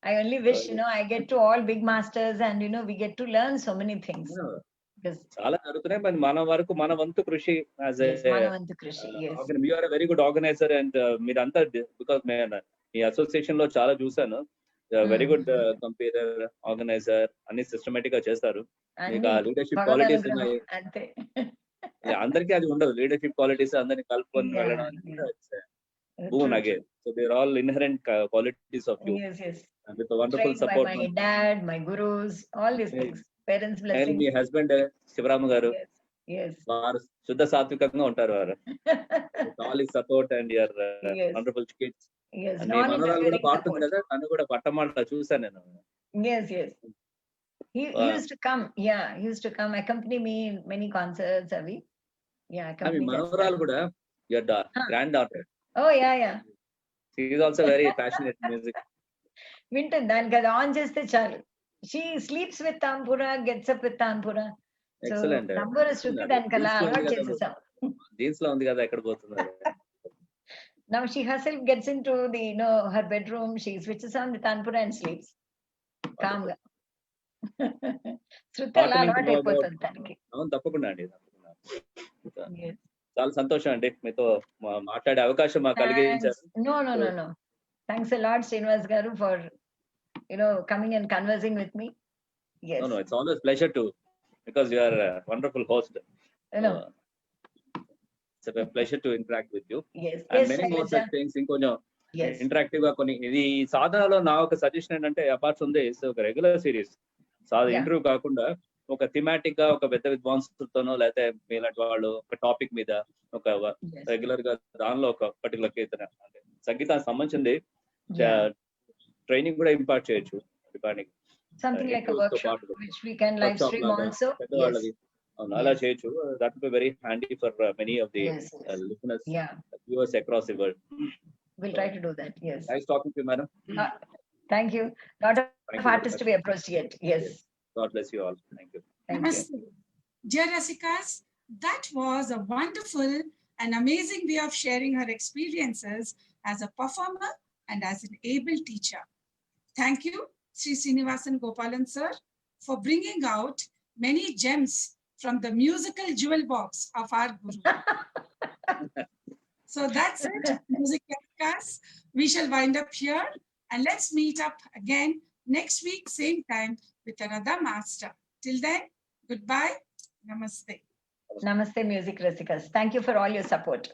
I only wish, I get to all big masters and, we get to learn so many things. Because చాలా జరుగుతున్నాయి. మరి మన వరకు మన వంతు కృషి యాజ్ Manavantu Krishi, yes. You are very good organizer, and మీరంతా బికాస్ మీ అసోసియేషన్ లో చాలా చూసాను. వెరీ గుడ్ కంప్యూటర్ ఆర్గనైజర్, అన్ని సిస్టమేటిక్ గా చేస్తారు. మీకు ఆ లీడర్షిప్ క్వాలిటీస్ ఉన్నాయి. అంతే. అందరికీ అది ఉండదు. లీడర్షిప్ క్వాలిటీస్ అందరినీ కలుపుకొని వెళ్ళడం boon again. So they're all inherent qualities of you. Yes, yes. And with the wonderful Trained support. by my dad, my gurus, all these things. Parents' And blessings. Me husband Shivarama గారు, Yes, yes. వారు శుద్ధ సాత్వికంగా ఉంటారు. వారు all his support and your Yes. Wonderful kids. Yes, మీ మనవరాలు కూడా పాడుతుంది support. కదా, తను కూడా పట్టమాట చూసాను నేను. Yes, yes. He used to come. Yeah, he used to come accompany me in many concerts. Avi. Yeah, me accompany me. మనవరాలు కూడా your grand daughter. Oh, yeah, yeah. She is also very passionate music. వింటుంది, దానికి అది on చేస్తే చాలు. She sleeps with Tampura, gets up with Tampura. So, excellent. Tampura శృతి దానికి అలా అలవాటు చేసేసాం. జీన్స్ లో ఉంది కదా, ఎక్కడ పోతున్నారు. Now she herself gets into the, her bedroom, she switches on the Tampura and sleeps. Calm గా. శృతి అలా అలవాటు అయిపోతుంది దానికి. అవును, తప్పకుండా అండి, తప్పకుండా. Yes. చాలా సంతోషం అండి, మీతో మాట్లాడే అవకాశం మాకు కలిగించారు. No. Thanks a lot, Srinivasa garu, for coming and conversing with me. Yes. No, it's always pleasure to, because you are a wonderful host. It's a pleasure to interact with you. Yes. And Yes, many more Shailaja. such things. ఇంకొంచెం Yes. Interactive గా కొన్ని, ఇది సాధనలో నా ఒక suggestion ఏంటంటే, apart from this ఒక regular series Yeah. Interview కాకుండా ఒక థిమాటిక్ గా ఒక పెద్ద విద్వాంసులతోనో లేకపోతే మీలాంటి వాళ్ళు ఒక టాపిక్ మీద ఒక Yes. రెగ్యులర్ గా దానిలో ఒక పర్టికులర్ కీర్తన అంటే సంగీతానికి సంబంధించింది Yeah. ట్రైనింగ్ కూడా ఇంపార్ట్ చేయొచ్చు. Something like a workshop which we can live stream also. పెద్దవాళ్ళది అలా చేయొచ్చు. That will be very handy for many of the Yes. Listeners, Yeah. Viewers across the world. We'll try to do that. Yes. Nice talking to you, madam. Thank you. Not Thank of you artist very to be approached yet. Yes. God bless you all. Thank you. Thank you. Namaste. Dear Rasikas, that was a wonderful and amazing way of sharing her experiences as a performer and as an able teacher. Thank you, Sri Srinivasa Gopalan sir, for bringing out many gems from the musical jewel box of our Guru. So that's it, Music Rasikas. We shall wind up here and let's meet up again next week, same time, with another master. Till then, goodbye. Namaste. Namaste, Music Rasikas. Thank you for all your support.